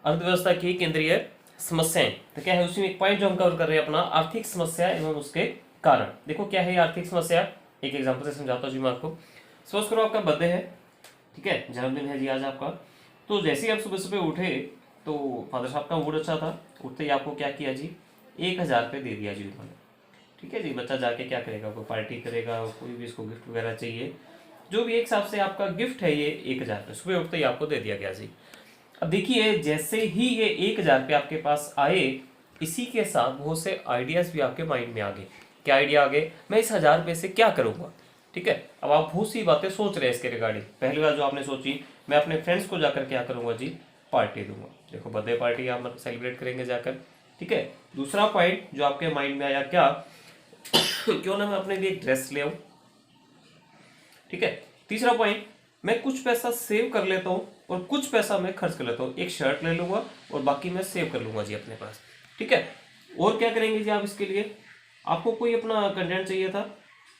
अर्थव्यवस्था की केंद्रीय समस्याएं। तो क्या है उसमें एक पॉइंट जो हम कवर कर रहे हैं अपना, आर्थिक समस्या एवं उसके कारण। देखो क्या है आर्थिक समस्या, एक एग्जांपल से समझाता हूँ जी मैं आपको। सपोज करो आपका बर्थडे है, ठीक है, जन्मदिन है जी आज आपका। तो जैसे ही आप सुबह सुबह उठे तो फादर साहब का मूड अच्छा था, उठते ही आपको क्या किया जी, 1,000 रुपये दे दिया जी उन्होंने। ठीक है जी, बच्चा जाके क्या करेगा, कोई पार्टी करेगा, कोई भी इसको गिफ्ट वगैरह चाहिए, जो भी एक हिसाब से आपका गिफ्ट है ये 1,000 रुपये सुबह उठते ही आपको दे दिया गया जी। अब देखिए जैसे ही ये 1,000 रुपये आपके पास आए, इसी के साथ बहुत से आइडियाज भी आपके माइंड में आ गए। क्या आइडिया आ गए, मैं इस 1,000 रुपये से क्या करूंगा। ठीक है, अब आप बहुत सी बातें सोच रहे हैं इसके रिगार्डिंग। पहली बात जो आपने सोची, मैं अपने फ्रेंड्स को जाकर क्या करूंगा जी, पार्टी दूंगा। देखो बर्थडे पार्टी आप सेलिब्रेट करेंगे जाकर। ठीक है, दूसरा पॉइंट जो आपके माइंड में आया क्या, क्यों ना मैं अपने लिए एक ड्रेस ले आऊं। ठीक है, तीसरा पॉइंट, मैं कुछ पैसा सेव कर लेता हूं और कुछ पैसा मैं खर्च कर लेता हूं, एक शर्ट ले लूंगा और बाकी मैं सेव कर लूंगा जी अपने पास। ठीक है, और क्या करेंगे जी आप इसके लिए, आपको कोई अपना कंटेंट चाहिए था,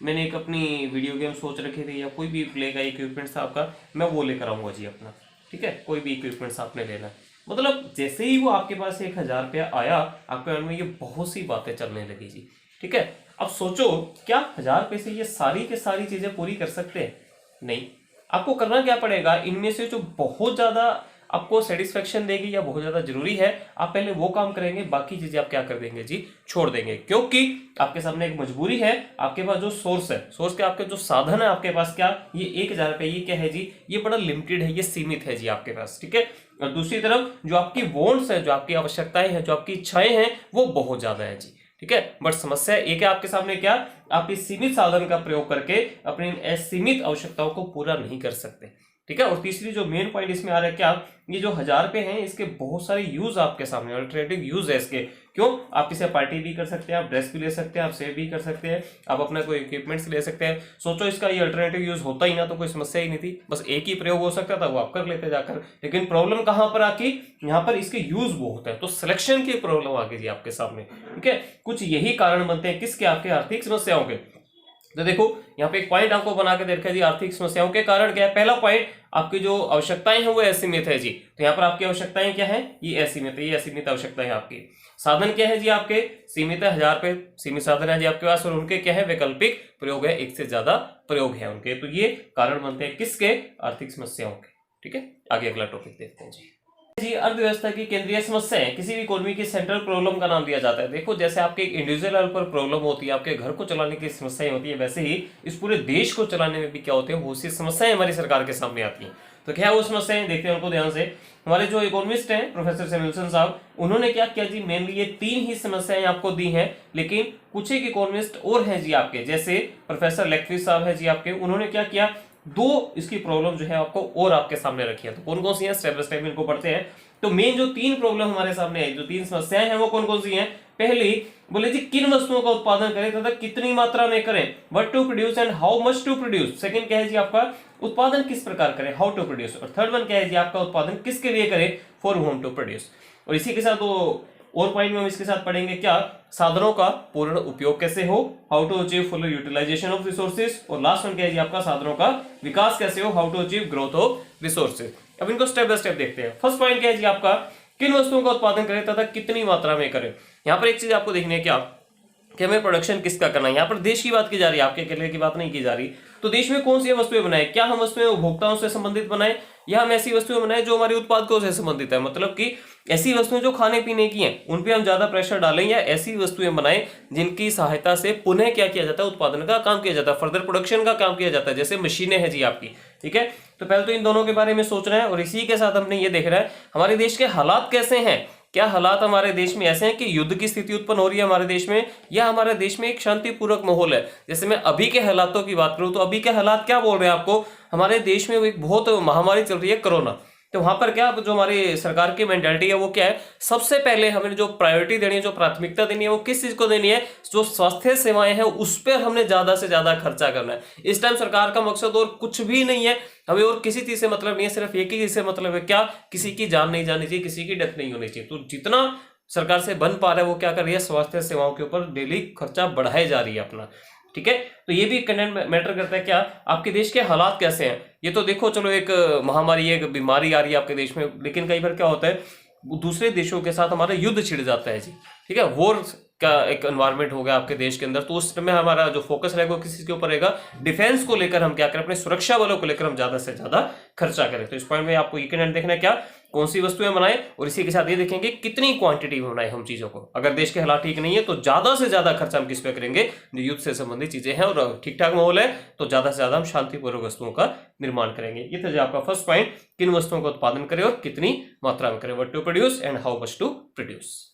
मैंने एक अपनी वीडियो गेम सोच रखी थी या कोई भी प्ले का इक्विपमेंट्स था आपका, मैं वो लेकर आऊंगा जी अपना। ठीक है, कोई भी इक्विपमेंट्स आपने लेना है। मतलब जैसे ही वो आपके पास 1,000 रुपया आया, आपके मन में ये बहुत सी बातें चलने लगी जी। ठीक है, अब सोचो क्या 1,000 रुपये से ये सारी के सारी चीजें पूरी कर सकते हैं? नहीं। आपको करना क्या पड़ेगा, इनमें से जो बहुत ज्यादा आपको सेटिस्फेक्शन देगी या बहुत ज्यादा जरूरी है, आप पहले वो काम करेंगे, बाकी चीजें आप क्या कर देंगे जी, छोड़ देंगे। क्योंकि आपके सामने एक मजबूरी है, आपके पास जो सोर्स है, सोर्स के आपके जो साधन है आपके पास, क्या ये 1,000 रुपये, ये क्या है जी, ये बड़ा लिमिटेड है, ये सीमित है जी आपके पास। ठीक है, और दूसरी तरफ जो आपकी वॉन्ट्स है, जो आपकी आवश्यकताएं हैं, जो आपकी इच्छाएं हैं, वो बहुत ज्यादा है जी। ठीक है, बट समस्या एक है आपके सामने, क्या आप इस सीमित साधन का प्रयोग करके अपनी असीमित आवश्यकताओं को पूरा नहीं कर सकते। ठीक है, और तीसरी जो मेन पॉइंट इसमें आ रहा है क्या, ये जो 1,000 रुपये हैं इसके बहुत सारे यूज आपके सामने, अल्टरनेटिव यूज है इसके। क्यों, आप इसे पार्टी भी कर सकते हैं, आप ड्रेस भी ले सकते हैं, आप सेव भी कर सकते हैं, आप अपना कोई इक्विपमेंट्स ले सकते हैं। सोचो इसका ये अल्टरनेटिव यूज होता ही ना तो कोई समस्या ही नहीं थी, बस एक ही प्रयोग हो सकता था, वो आप कर लेते जाकर। लेकिन प्रॉब्लम कहां पर आकी, यहाँ पर इसके यूज बहुत है, तो सिलेक्शन की प्रॉब्लम आ गई आपके सामने। ठीक है, कुछ यही कारण बनते हैं किसके, आपके आर्थिक समस्याओं के। तो देखो यहाँ पे एक पॉइंट आपको बना के देखा जी, आर्थिक समस्याओं के कारण क्या है। पहला पॉइंट, आपकी जो आवश्यकताएं हैं वो असीमित है जी। तो यहाँ पर आपकी आवश्यकताएं क्या है, ये असीमित है, ये असीमित आवश्यकताएं हैं आपकी। साधन क्या है जी आपके, सीमित है, 1,000 रुपये सीमित साधन है जी आपके पास, और उनके क्या है, वैकल्पिक प्रयोग है, एक से ज्यादा प्रयोग है उनके। तो ये कारण बनते हैं किसके, आर्थिक समस्याओं के। ठीक है, आगे अगला टॉपिक देखते हैं जी। अर्थव्यवस्था की केंद्रीय समस्या है, किसी भी इकोनॉमी की सेंट्रल प्रॉब्लम का नाम दिया जाता है। देखो जैसे आपके इंडिविजुअल लेवल पर प्रॉब्लम होती है, आपके घर को चलाने की समस्याएं होती है, वैसे ही इस पूरे देश को चलाने में भी क्या होते हैं, बहुत सी समस्याएं हमारी सरकार के सामने आती हैं। तो क्या है वो समस्याएं, देखते हैं उनको ध्यान से। हमारे जो इकोनॉमिस्ट हैं प्रोफेसर सैमुअल्सन साहब, उन्होंने क्या किया जी, मेनली ये 3 ही समस्याएं आपको दी हैं, लेकिन कुछ एक इकोनॉमिस्ट और हैं जी आपके, जैसे प्रोफेसर लेक्विस साहब है जी आपके, उन्होंने क्या किया, 2 इसकी प्रॉब्लम जो है आपको और आपके सामने रखी है। तो कौन कौन सी है, स्टेप बाय स्टेप इनको पढ़ते हैं। तो मेन जो 3 प्रॉब्लम हमारे सामने है, जो 3 समस्याएं हैं, वो कौन कौन सी हैं। पहली बोले जी, किन वस्तुओं का उत्पादन करें तथा कितनी मात्रा में करें, what to produce and how much to produce. Second क्या है जी आपका, उत्पादन किस प्रकार करें, हाउ टू प्रोड्यूस। और थर्ड वन क्या है जी आपका, उत्पादन किसके लिए करें, फॉर होम टू प्रोड्यूस। और इसी के साथ वो और पॉइंट में हम इसके साथ पढ़ेंगे क्या, साधनों का पूर्ण उपयोग कैसे हो, how to achieve full utilisation of resources. और लास्ट वन क्या है जी आपका, साधनों का विकास कैसे हो, how to achieve growth of resources. अब इनको स्टेप बाय स्टेप देखते हैं। फर्स्ट पॉइंट क्या है जी आपका, किन वस्तुओं का उत्पादन करें तथा कितनी मात्रा में करें। यहाँ पर एक चीज आपको देखनी है क्या, कि हमें प्रोडक्शन किसका करना है। यहाँ पर देश की बात की जा रही है, आपके अकेले की बात नहीं की जा रही। तो देश में कौन सी वस्तुएं बनाए, क्या हम वस्तुएं उपभोक्ताओं से संबंधित बनाए, या हम ऐसी वस्तुएं बनाए जो हमारे उत्पादकों से संबंधित है। मतलब कि ऐसी वस्तुएं जो खाने पीने की हैं उन पे हम ज्यादा प्रेशर डालें, या ऐसी वस्तुएं बनाएं जिनकी सहायता से पुनः क्या किया जाता है, उत्पादन का काम किया जाता है, फर्दर प्रोडक्शन का काम किया जाता है, जैसे मशीनें हैं जी आपकी। ठीक है, तो पहले तो इन दोनों के बारे में सोचना है, और इसी के साथ हमने ये देखना है हमारे देश के हालात कैसे हैं। क्या हालात हमारे देश में ऐसे हैं कि युद्ध की स्थिति उत्पन्न हो रही है हमारे देश में, या हमारे देश में एक शांतिपूर्वक माहौल है। जैसे मैं अभी के हालातों की बात करूं तो अभी के हालात क्या बोल रहे हैं आपको, हमारे देश में एक बहुत महामारी चल रही है, कोरोना। तो वहां पर क्या, जो हमारी सरकार की मेंटालिटी है वो क्या है, सबसे पहले हमें जो प्रायोरिटी देनी है, जो प्राथमिकता देनी है, वो किस चीज को देनी है, जो स्वास्थ्य सेवाएं हैं उस पर हमने ज्यादा से ज्यादा खर्चा करना है। इस टाइम सरकार का मकसद और कुछ भी नहीं है, हमें और किसी चीज से मतलब नहीं है, सिर्फ एक ही चीज से मतलब है, क्या, किसी की जान नहीं जानी चाहिए, किसी की डेथ नहीं होनी चाहिए। तो जितना सरकार से बन पा रहा है वो क्या कर रही है, स्वास्थ्य सेवाओं के ऊपर डेली खर्चा बढ़ाई जा रही है अपना। ठीक है, तो ये भी कंटेंट मैटर करता है, क्या आपके देश के हालात कैसे हैं। ये तो देखो चलो एक महामारी, एक बीमारी आ रही है आपके देश में, लेकिन कई बार क्या होता है दूसरे देशों के साथ हमारा युद्ध छिड़ जाता है जी, ठीक है, वॉर का एक एनवायरनमेंट हो गया आपके देश के अंदर, तो उस समय हमारा जो फोकस रहेगा वो किसी के ऊपर रहेगा, डिफेंस को लेकर हम क्या करें, अपने सुरक्षा बलों को लेकर हम ज्यादा से ज्यादा खर्चा करें। तो इस पॉइंट में आपको ये देखना है क्या, कौन सी वस्तुएं बनाए, और इसी के साथ ये देखेंगे कितनी क्वांटिटी में बनाए हम चीजों को। अगर देश के हालात ठीक नहीं है तो ज्यादा से ज्यादा खर्चा हम किस पे करेंगे, जो युद्ध से संबंधित चीजें हैं, और ठीक ठाक माहौल है तो ज्यादा से ज्यादा हम शांतिपूर्वक वस्तुओं का निर्माण करेंगे। ये था आपका फर्स्ट पॉइंट, किन वस्तुओं का उत्पादन करें और कितनी मात्रा में करें, what to produce and how much to produce.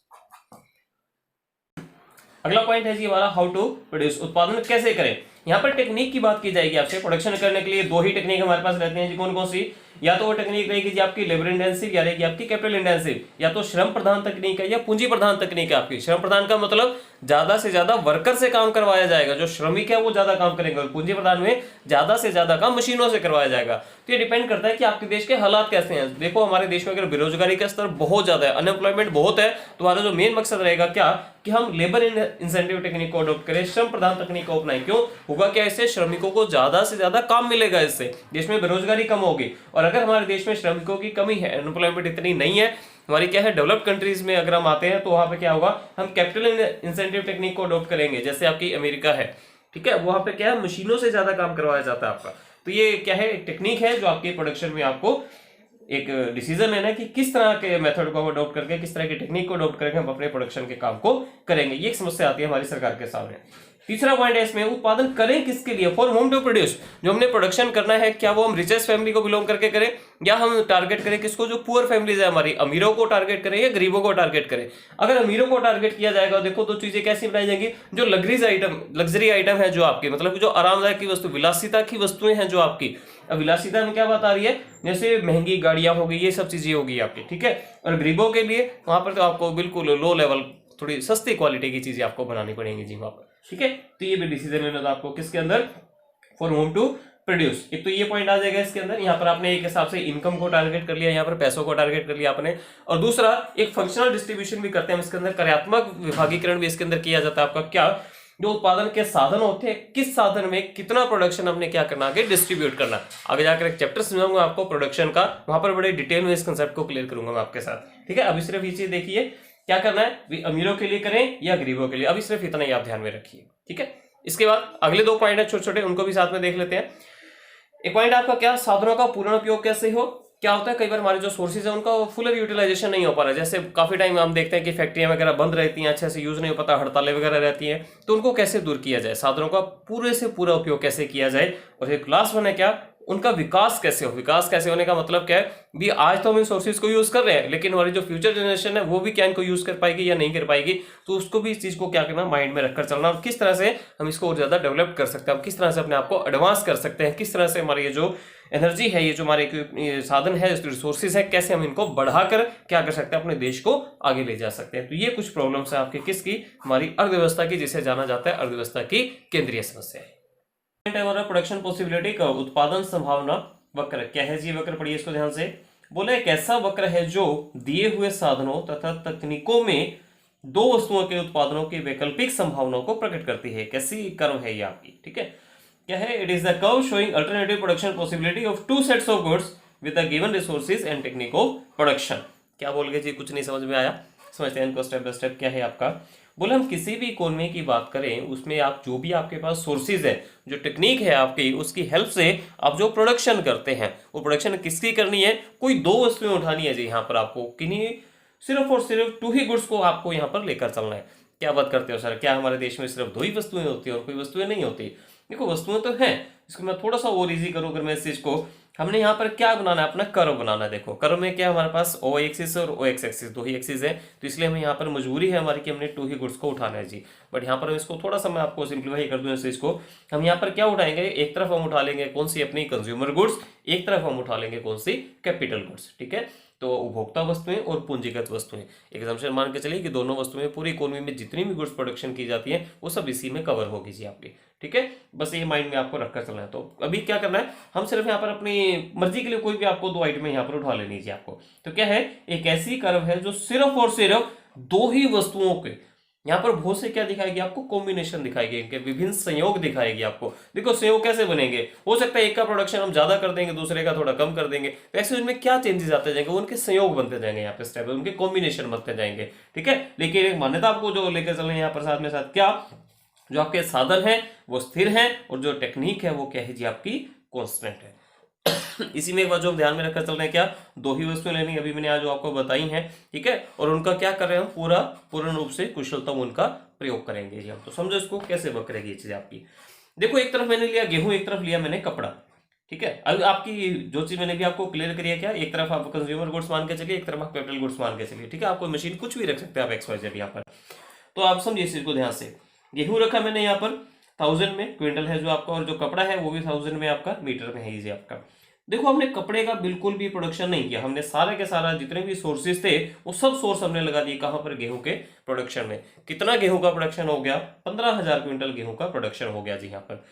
अगला पॉइंट है जी हमारा हाउ टू प्रोड्यूस, उत्पादन कैसे करें। यहाँ पर टेक्निक की बात की जाएगी आपसे। प्रोडक्शन करने के लिए दो ही टेक्निक हमारे पास रहती हैं जी, कौन कौन सी, या तो वो टेक्निक रहेगी जी आपकी लेबर इंटेंसिव, या रहेगी आपकी कैपिटल इंटेंसिव, या तो श्रम प्रधान तकनीक है या पूंजी प्रधान तकनीक है आपकी। श्रम प्रधान का मतलब ज्यादा से ज्यादा वर्कर से काम करवाया जाएगा, जो श्रमिक है वो ज्यादा काम करेंगे, और पूंजी प्रधान में ज्यादा से ज्यादा काम मशीनों से करवाया जाएगा। तो ये डिपेंड करता है कि आपके देश के हालात कैसे हैं। देखो हमारे देश में अगर बेरोजगारी का स्तर बहुत ज्यादा है, अनएम्प्लॉयमेंट बहुत है, तो हमारा जो मेन मकसद रहेगा क्या, कि हम लेबर इंसेंटिव टेक्निक को अडॉप्ट करें, श्रम प्रधान तकनीक को अपनाएं। क्यों होगा क्या, इससे श्रमिकों को ज्यादा से ज्यादा काम मिलेगा, इससे देश में बेरोजगारी कम होगी। और अगर हमारे देश में श्रमिकों की कमी है, अनएम्प्लॉयमेंट इतनी नहीं है हमारी, क्या है, डेवलप्ड कंट्रीज में अगर हम आते हैं तो वहां पे क्या होगा, हम कैपिटल इंसेंटिव टेक्निक को अडॉप्ट करेंगे, जैसे आपकी अमेरिका है, ठीक है, वहां पे क्या है, मशीनों से ज्यादा काम करवाया जाता है आपका। तो ये क्या है, एक टेक्निक है जो आपके प्रोडक्शन में आपको एक डिसीजन है ना, कि किस तरह के मेथड को अडॉप्ट करके, किस तरह की टेक्निक को अडॉप्ट करके हम अपने प्रोडक्शन के काम को करेंगे। ये एक समस्या आती है हमारी सरकार के सामने। तीसरा पॉइंट है इसमें, उत्पादन करें किसके लिए, फॉर होम टू प्रोड्यूस। जो हमने प्रोडक्शन करना है, क्या वो हम रिचेस्ट फैमिली को बिलोंग करके करें, या हम टारगेट करें किसको, जो पुअर फैमिलीज है हमारी, अमीरों को टारगेट करें या गरीबों को टारगेट करें। अगर अमीरों को टारगेट किया जाएगा, देखो तो चीजें कैसी बनाई जाएंगी, जो लग्जरी आइटम है, जो आपकी मतलब जो आरामदायक की वस्तु, विलासिता की वस्तुएं हैं जो आपकी। अब विलासिता में क्या बात आ रही है, जैसे महंगी गाड़ियां होगी, ये सब चीजें होगी आपकी, ठीक है। और गरीबों के लिए वहां पर तो आपको बिल्कुल लो लेवल, थोड़ी सस्ती क्वालिटी की चीजें आपको बनानी पड़ेंगी जी वहां पर, ठीक है। तो ये भी डिसीजन लेना था आपको किसके अंदर, फॉर होम टू प्रोड्यूस। एक तो ये पॉइंट आ जाएगा इसके अंदर, यहाँ पर आपने एक हिसाब से इनकम को टारगेट कर लिया, यहाँ पर पैसों को टारगेट कर लिया आपने। और दूसरा एक फंक्शनल डिस्ट्रीब्यूशन भी करते हैं इसके अंदर, कार्यात्मक विभागीकरण भी इसके अंदर किया जाता है आपका। क्या, जो उत्पादन के साधन होते हैं, किस साधन में कितना प्रोडक्शन हमने क्या करना, आगे डिस्ट्रीब्यूट करना। आगे जाकर एक चैप्टर समझाऊंगा आपको प्रोडक्शन का, वहां पर बड़े डिटेल में इस कंसेप्ट को क्लियर करूंगा मैं आपके साथ, ठीक है। अभी सिर्फ ये चीज देखिए क्या करना है, अमीरों के लिए करें या गरीबों के लिए, अभी सिर्फ इतना ही आप ध्यान में रखिए, ठीक है। इसके बाद अगले दो पॉइंट है छोटे छोटे, उनको भी साथ में देख लेते हैं। एक पॉइंट आपका क्या, साधनों का पूर्ण उपयोग कैसे हो। क्या होता है, कई बार हमारे जो सोर्सेज है उनका फुल यूटिलाइजेशन नहीं हो पा रहा है। जैसे काफी टाइम हम देखते हैं कि फैक्ट्रियां वगैरह बंद रहती हैं, अच्छे से यूज नहीं हो पाता, हड़तालें वगैरह रहती हैं, तो उनको कैसे दूर किया जाए, साधनों का पूरे से पूरा उपयोग कैसे किया जाए। और एक लास्ट वन है क्या, उनका विकास कैसे हो। विकास कैसे होने का मतलब क्या है, भी आज तो हम इन सोर्सेज को यूज कर रहे हैं, लेकिन हमारी जो फ्यूचर जनरेशन है वो भी क्या इनको यूज कर पाएगी या नहीं कर पाएगी, तो उसको भी इस चीज को क्या करना, माइंड में रखकर चलना, और किस तरह से हम इसको और ज्यादा डेवलप कर सकते हैं, हम किस तरह से अपने आप को एडवांस कर सकते हैं, किस तरह से हमारी ये जो एनर्जी है, ये जो हमारे साधन है, रिसोर्सेज है, कैसे हम इनको बढ़ाकर क्या कर सकते हैं, अपने देश को आगे ले जा सकते हैं। तो ये कुछ प्रॉब्लम्स है आपकी किसकी, हमारी अर्थव्यवस्था की, जिसे जाना जाता है अर्थव्यवस्था की केंद्रीय समस्या है। हमारा प्रोडक्शन पॉसिबिलिटी का, उत्पादन संभावना वक्र क्या है जी, वक्र पढ़िए इसको ध्यान से। बोले एक ऐसा वक्र है जो दिए हुए साधनों तथा तकनीकों में दो वस्तुओं के उत्पादनों की वैकल्पिक संभावनाओं को प्रकट करती है। कैसी कर्व है ये आपकी, ठीक है, क्या है, it is the curve showing alternative production possibility of two sets of goods with the given resources and technique of production. क्या बोल गए जी, कुछ नहीं समझ में आया, समझते हैं इनको स्टेप बाय स्टेप। क्या है आपका, बोले हम किसी भी इकोनॉमी की बात करें, उसमें आप जो भी आपके पास सोर्सेज है, जो टेक्निक है आपकी, उसकी हेल्प से आप जो प्रोडक्शन करते हैं, वो प्रोडक्शन किसकी करनी है, कोई दो वस्तुएं उठानी है जी यहाँ पर आपको, किन्हीं सिर्फ और सिर्फ टू ही गुड्स को आपको यहाँ पर लेकर चलना है। क्या बात करते हो सर, क्या हमारे देश में सिर्फ दो ही वस्तुएं होती है और कोई वस्तुएं नहीं होती। देखो वस्तुएं तो हैं, इसको मैं थोड़ा सा और इजी करूँ अगर मैं इस चीज को, हमने यहाँ पर क्या बनाना है, अपना कर्व बनाना है। देखो कर्व में क्या हमारे पास ओ एक्सिस और ओ एक्स एक्सिस दो ही एक्सिस है, तो इसलिए हमें यहाँ पर मजबूरी है हमारी कि हमने टू ही गुड्स को उठाना है जी। बट यहाँ पर इसको थोड़ा सा मैं आपको सिंप्लीफाई कर दूं इस चीज को, हम यहाँ पर क्या उठाएंगे, एक तरफ हम उठा लेंगे कौन सी, अपनी कंज्यूमर गुड्स, एक तरफ हम उठा लेंगे कौन सी, कैपिटल गुड्स, ठीक है। तो उपभोक्ता वस्तुएं और पूंजीगत वस्तुएं, एक एग्जाम्पल मान के चलिए कि दोनों वस्तुएं पूरी इकोनॉमी में जितनी भी गुड्स प्रोडक्शन की जाती है वो सब इसी में कवर होगी जी आपकी, ठीक है। बस ये माइंड में आपको रखकर चलना है। तो अभी क्या करना है, हम सिर्फ यहाँ पर अपनी मर्जी के लिए कोई भी आपको दो आइटम यहाँ पर उठा लेनी चाहिए आपको। तो क्या है, एक ऐसी कर्व है जो सिर्फ और सिर्फ दो ही वस्तुओं के, यहाँ पर भो से क्या दिखाएगी आपको, कॉम्बिनेशन दिखाएगी, इनके विभिन्न संयोग दिखाएगी आपको। देखो संयोग कैसे बनेंगे, हो सकता है एक का प्रोडक्शन हम ज्यादा कर देंगे, दूसरे का थोड़ा कम कर देंगे, तो ऐसे उनमें क्या चेंजेस आते जाएंगे, उनके संयोग बनते जाएंगे यहाँ पे स्टेप, उनके कॉम्बिनेशन बनते जाएंगे। ठीक है, लेकिन एक मान्यता आपको जो लेकर चल रहे हैं यहाँ पर साथ में साथ, क्या जो आपके साधन है वो स्थिर है और जो टेक्निक है वो क्या है जी आपकी कॉन्स्टेंट है। इसी में एक बात जो ध्यान में रखकर चल रहे हैं, क्या दो ही वस्तुएं लेनी, अभी मैंने आज आपको बताई हैं। ठीक है, और उनका क्या कर रहे हैं हम, पूर्ण रूप से कुशलतम उनका प्रयोग करेंगे जी हम। तो समझो इसको कैसे वर्क करेगी ये चीज आपकी। देखो एक तरफ मैंने लिया गेहूं, एक तरफ लिया मैंने कपड़ा। ठीक है, अब आपकी जो चीज मैंने भी आपको क्लियर करी है, क्या एक तरफ आप कंज्यूमर गुड्स मान के चलिए, एक तरफ आप कैपिटल गुड्स मान के चलिए। ठीक है, आपको मशीन कुछ भी रख सकते हैं आप XYZ यहाँ पर। तो आप समझिए इस चीज को ध्यान से, गेहूं रखा मैंने यहाँ पर 1000 में, क्विंटल है जो आपका, और जो कपड़ा है वो भी 1000 में आपका, मीटर में है ये आपका। देखो हमने कपड़े का बिल्कुल भी प्रोडक्शन नहीं किया, हमने सारे के सारा जितने भी सोर्सेज थे वो सब सोर्स हमने लगा दिए कहां पर, गेहूं के प्रोडक्शन में। कितना गेहूं का प्रोडक्शन हो गया, 15,000 क्विंटल गेहूं का प्रोडक्शन हो गया जी यहाँ पर।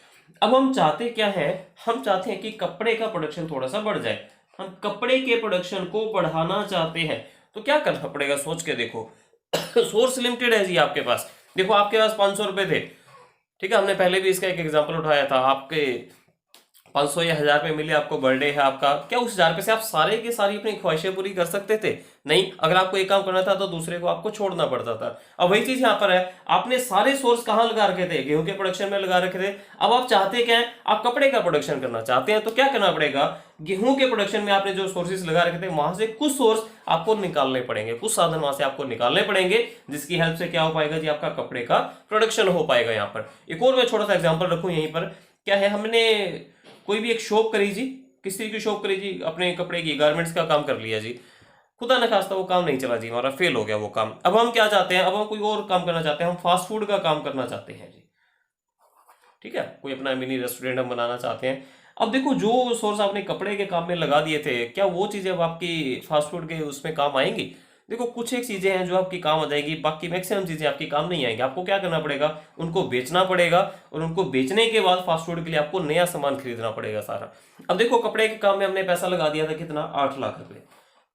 अब हम चाहते क्या है, हम चाहते हैं कि कपड़े का प्रोडक्शन थोड़ा सा बढ़ जाए, हम कपड़े के प्रोडक्शन को बढ़ाना चाहते हैं। तो क्या करना पड़ेगा, सोच के देखो। सोर्स लिमिटेड है जी आपके पास। देखो आपके पास 500 रुपए थे, ठीक है, हमने पहले भी इसका एक एग्जाम्पल उठाया था, आपके 500 या 1000 रुपए मिले, आपको बर्थडे है आपका, क्या उस 1000 रुपए से आप सारे की सारी अपनी ख्वाहिशें पूरी कर सकते थे? नहीं, अगर आपको एक काम करना था तो दूसरे को आपको छोड़ना पड़ता था। अब वही चीज यहाँ पर है, आपने सारे सोर्स कहाँ लगा रखे थे, गेहूं के प्रोडक्शन में लगा रखे थे। अब आप चाहते क्या है, आप कपड़े का प्रोडक्शन करना चाहते हैं, तो क्या करना पड़ेगा, गेहूं के प्रोडक्शन में आपने जो सोर्सेज लगा रखे थे वहां से कुछ सोर्स आपको निकालने पड़ेंगे, कुछ साधन वहां से आपको निकालने पड़ेंगे, जिसकी हेल्प से क्या हो पाएगा जी, आपका कपड़े का प्रोडक्शन हो पाएगा। यहाँ पर एक और मैं छोटा सा एग्जाम्पल रखूं यहीं पर, क्या है, हमने कोई भी एक शॉप करी जी, किसी की शॉप करी जी, अपने कपड़े की गारमेंट्स का काम कर लिया जी, खुदा न खास्ता वो काम नहीं चला जी, हमारा फेल हो गया वो काम। अब हम क्या चाहते हैं, अब हम कोई और काम करना चाहते हैं, हम फास्ट फूड का काम करना चाहते हैं जी। ठीक है, कोई अपना मिनी रेस्टोरेंट हम बनाना चाहते हैं। अब देखो जो सोर्स आपने कपड़े के काम में लगा दिए थे, क्या वो चीजें अब आपकी फास्ट फूड के उसमें काम आएंगी? देखो कुछ एक चीजें हैं जो आपकी काम आ जाएगी, बाकी मैक्सिमम चीजें आपकी काम नहीं आएंगी। आपको क्या करना पड़ेगा, उनको बेचना पड़ेगा, और उनको बेचने के बाद फास्ट फूड के लिए आपको नया सामान खरीदना पड़ेगा सारा। अब देखो कपड़े के काम में हमने पैसा लगा दिया था कितना, 8 लाख रुपए।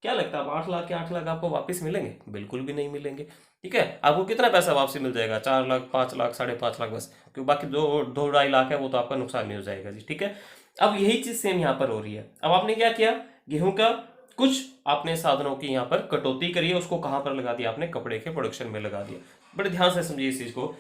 क्या लगता है, 8 लाख के 8 लाख आपको वापस मिलेंगे? बिल्कुल भी नहीं मिलेंगे। ठीक है, आपको कितना पैसा वापसी मिल जाएगा, 4 लाख, 5 लाख, 5.5 लाख बस, क्योंकि बाकी 2-2.5 लाख है वो तो आपका नुकसान नहीं हो जाएगा जी। ठीक है, अब यही चीज सेम यहाँ पर हो रही है। अब आपने क्या किया, गेहूं का कुछ आपने साधनों की यहाँ पर कटौती करी है, उसको कहां पर लगा दिया आपने, कपड़े के प्रोडक्शन में लगा दिया। बड़े ध्यान से समझिए इस चीज को,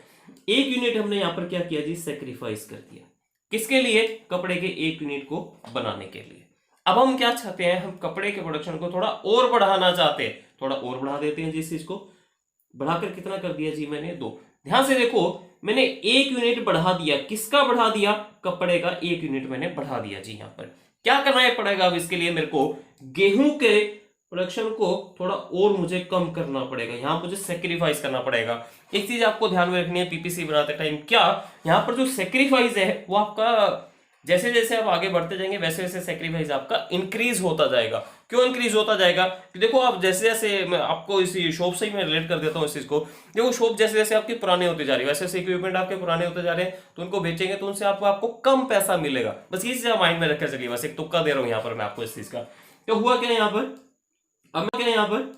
1 यूनिट हमने यहाँ पर क्या किया जी, सेक्रीफाइस कर दिया, किसके लिए, कपड़े के 1 यूनिट को बनाने के लिए। अब हम क्या चाहते हैं, हम कपड़े के प्रोडक्शन को थोड़ा और बढ़ाना चाहते हैं, थोड़ा और बढ़ा देते हैं जिस चीज को, बढ़ाकर कितना कर दिया जी मैंने, 2। ध्यान से देखो, मैंने 1 यूनिट बढ़ा दिया, किसका बढ़ा दिया, कपड़े का 1 यूनिट मैंने बढ़ा दिया जी। यहाँ पर क्या करना है पड़ेगा, अब इसके लिए मेरे को गेहूं के प्रोडक्शन को थोड़ा और मुझे कम करना पड़ेगा, यहां मुझे सेक्रीफाइस करना पड़ेगा। एक चीज आपको ध्यान में रखनी है पीपीसी बनाते टाइम, क्या यहाँ पर जो सेक्रीफाइस है वो आपका जैसे जैसे आप आगे बढ़ते जाएंगे वैसे वैसे सेक्रीफाइस आपका इंक्रीज होता जाएगा। क्यों इंक्रीज होता जाएगा, कि देखो आप जैसे जैसे, मैं आपको इसी शॉप से ही मैं रिलेट कर देता हूँ इस चीज को। देखो शॉप जैसे जैसे आपकी पुराने होते जा रही है, वैसे वैसे इक्विपमेंट आपके पुराने होते जा रहे हैं, तो उनको बेचेंगे तो उनसे आपको कम पैसा मिलेगा। बस ये चीज आप माइंड में रखकर चलिए, बस एक तुक्का दे रहा हूँ यहाँ पर मैं आपको इस चीज का। तो हुआ क्या यहाँ पर, अब मैं क्या यहाँ पर,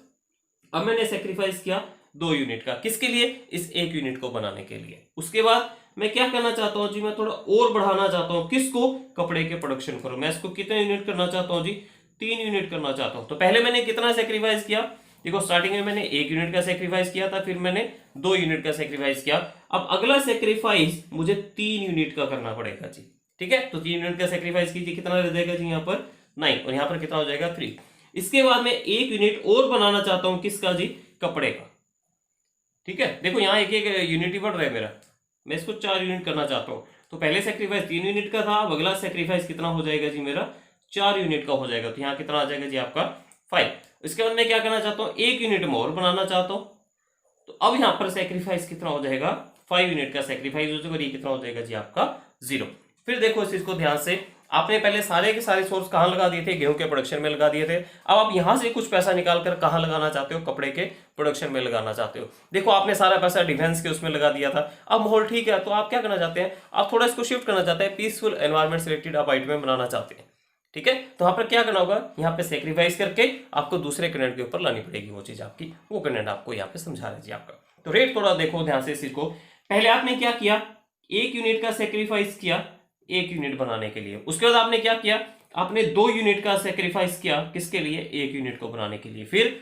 अब मैंने सेक्रीफाइस किया 2 यूनिट का, किसके लिए, इस 1 यूनिट को बनाने के लिए। उसके बाद मैं क्या करना चाहता हूं जी, मैं थोड़ा और बढ़ाना चाहता हूं, किसको, कपड़े के प्रोडक्शन को। मैं इसको कितने यूनिट करना चाहता हूं जी, 3 यूनिट करना चाहता हूं। तो पहले मैंने कितना सेक्रीफाइस किया, देखो स्टार्टिंग में मैंने 1 यूनिट का सेक्रीफाइस किया था, फिर मैंने 2 यूनिट का सेक्रीफाइस किया। अब अगला सेक्रीफाइस मुझे 3 यूनिट का करना पड़ेगा जी। ठीक है, तो 3 यूनिट का सेक्रीफाइस कीजिए, कितना रह जाएगा जी यहाँ पर 9, और यहाँ पर कितना हो जाएगा 3। इसके बाद मैं 1 यूनिट और बनाना चाहता हूं, किसका जी, कपड़े का। ठीक है, देखो यहाँ एक एक यूनिट ही बढ़ रहा है मेरा, मैं इसको 4 यूनिट करना चाहता हूँ। तो पहले सेक्रीफाइस 3 यूनिट का था, अब अगला सेक्रीफाइस कितना हो जाएगा जी मेरा, 4 यूनिट का हो जाएगा। तो यहाँ कितना आ जाएगा जी आपका 5। इसके बाद मैं क्या करना चाहता हूँ, 1 यूनिट में और बनाना चाहता हूँ, तो अब यहाँ पर सेक्रीफाइस कितना हो जाएगा, 5 यूनिट का सेक्रीफाइस हो जाएगा, ये कितना हो जाएगा जी आपका 0। फिर देखो इस चीज को ध्यान से, आपने पहले सारे के सारे सोर्स कहां लगा दिए थे, गेहूं के प्रोडक्शन में लगा दिए थे। अब आप यहां से कुछ पैसा निकालकर कहां लगाना चाहते हो, कपड़े के प्रोडक्शन में लगाना चाहते हो। देखो आपने सारा पैसा डिफेंस के उसमें लगा दिया था, अब माहौल ठीक है, तो आप क्या करना चाहते हैं, आप थोड़ा इसको शिफ्ट करना चाहते हैं, पीसफुल एनवायरमेंट से रिलेटेड आप आइटम बनाना चाहते हैं। ठीक है, तो यहाँ पर क्या करना होगा, यहाँ पे सेक्रीफाइस करके आपको दूसरे कंटेंट के ऊपर लानी पड़ेगी वो चीज आपकी, वो कंटेंट आपको यहाँ पे समझा रहे जी आपका। तो रेट थोड़ा देखो ध्यान से इस चीज को। पहले आपने क्या किया, 1 यूनिट का सेक्रीफाइस किया 1 यूनिट बनाने के लिए। उसके बाद आपने क्या किया, आपने 2 यूनिट का सेक्रीफाइस किया किसके लिए, 1 यूनिट को बनाने के लिए। फिर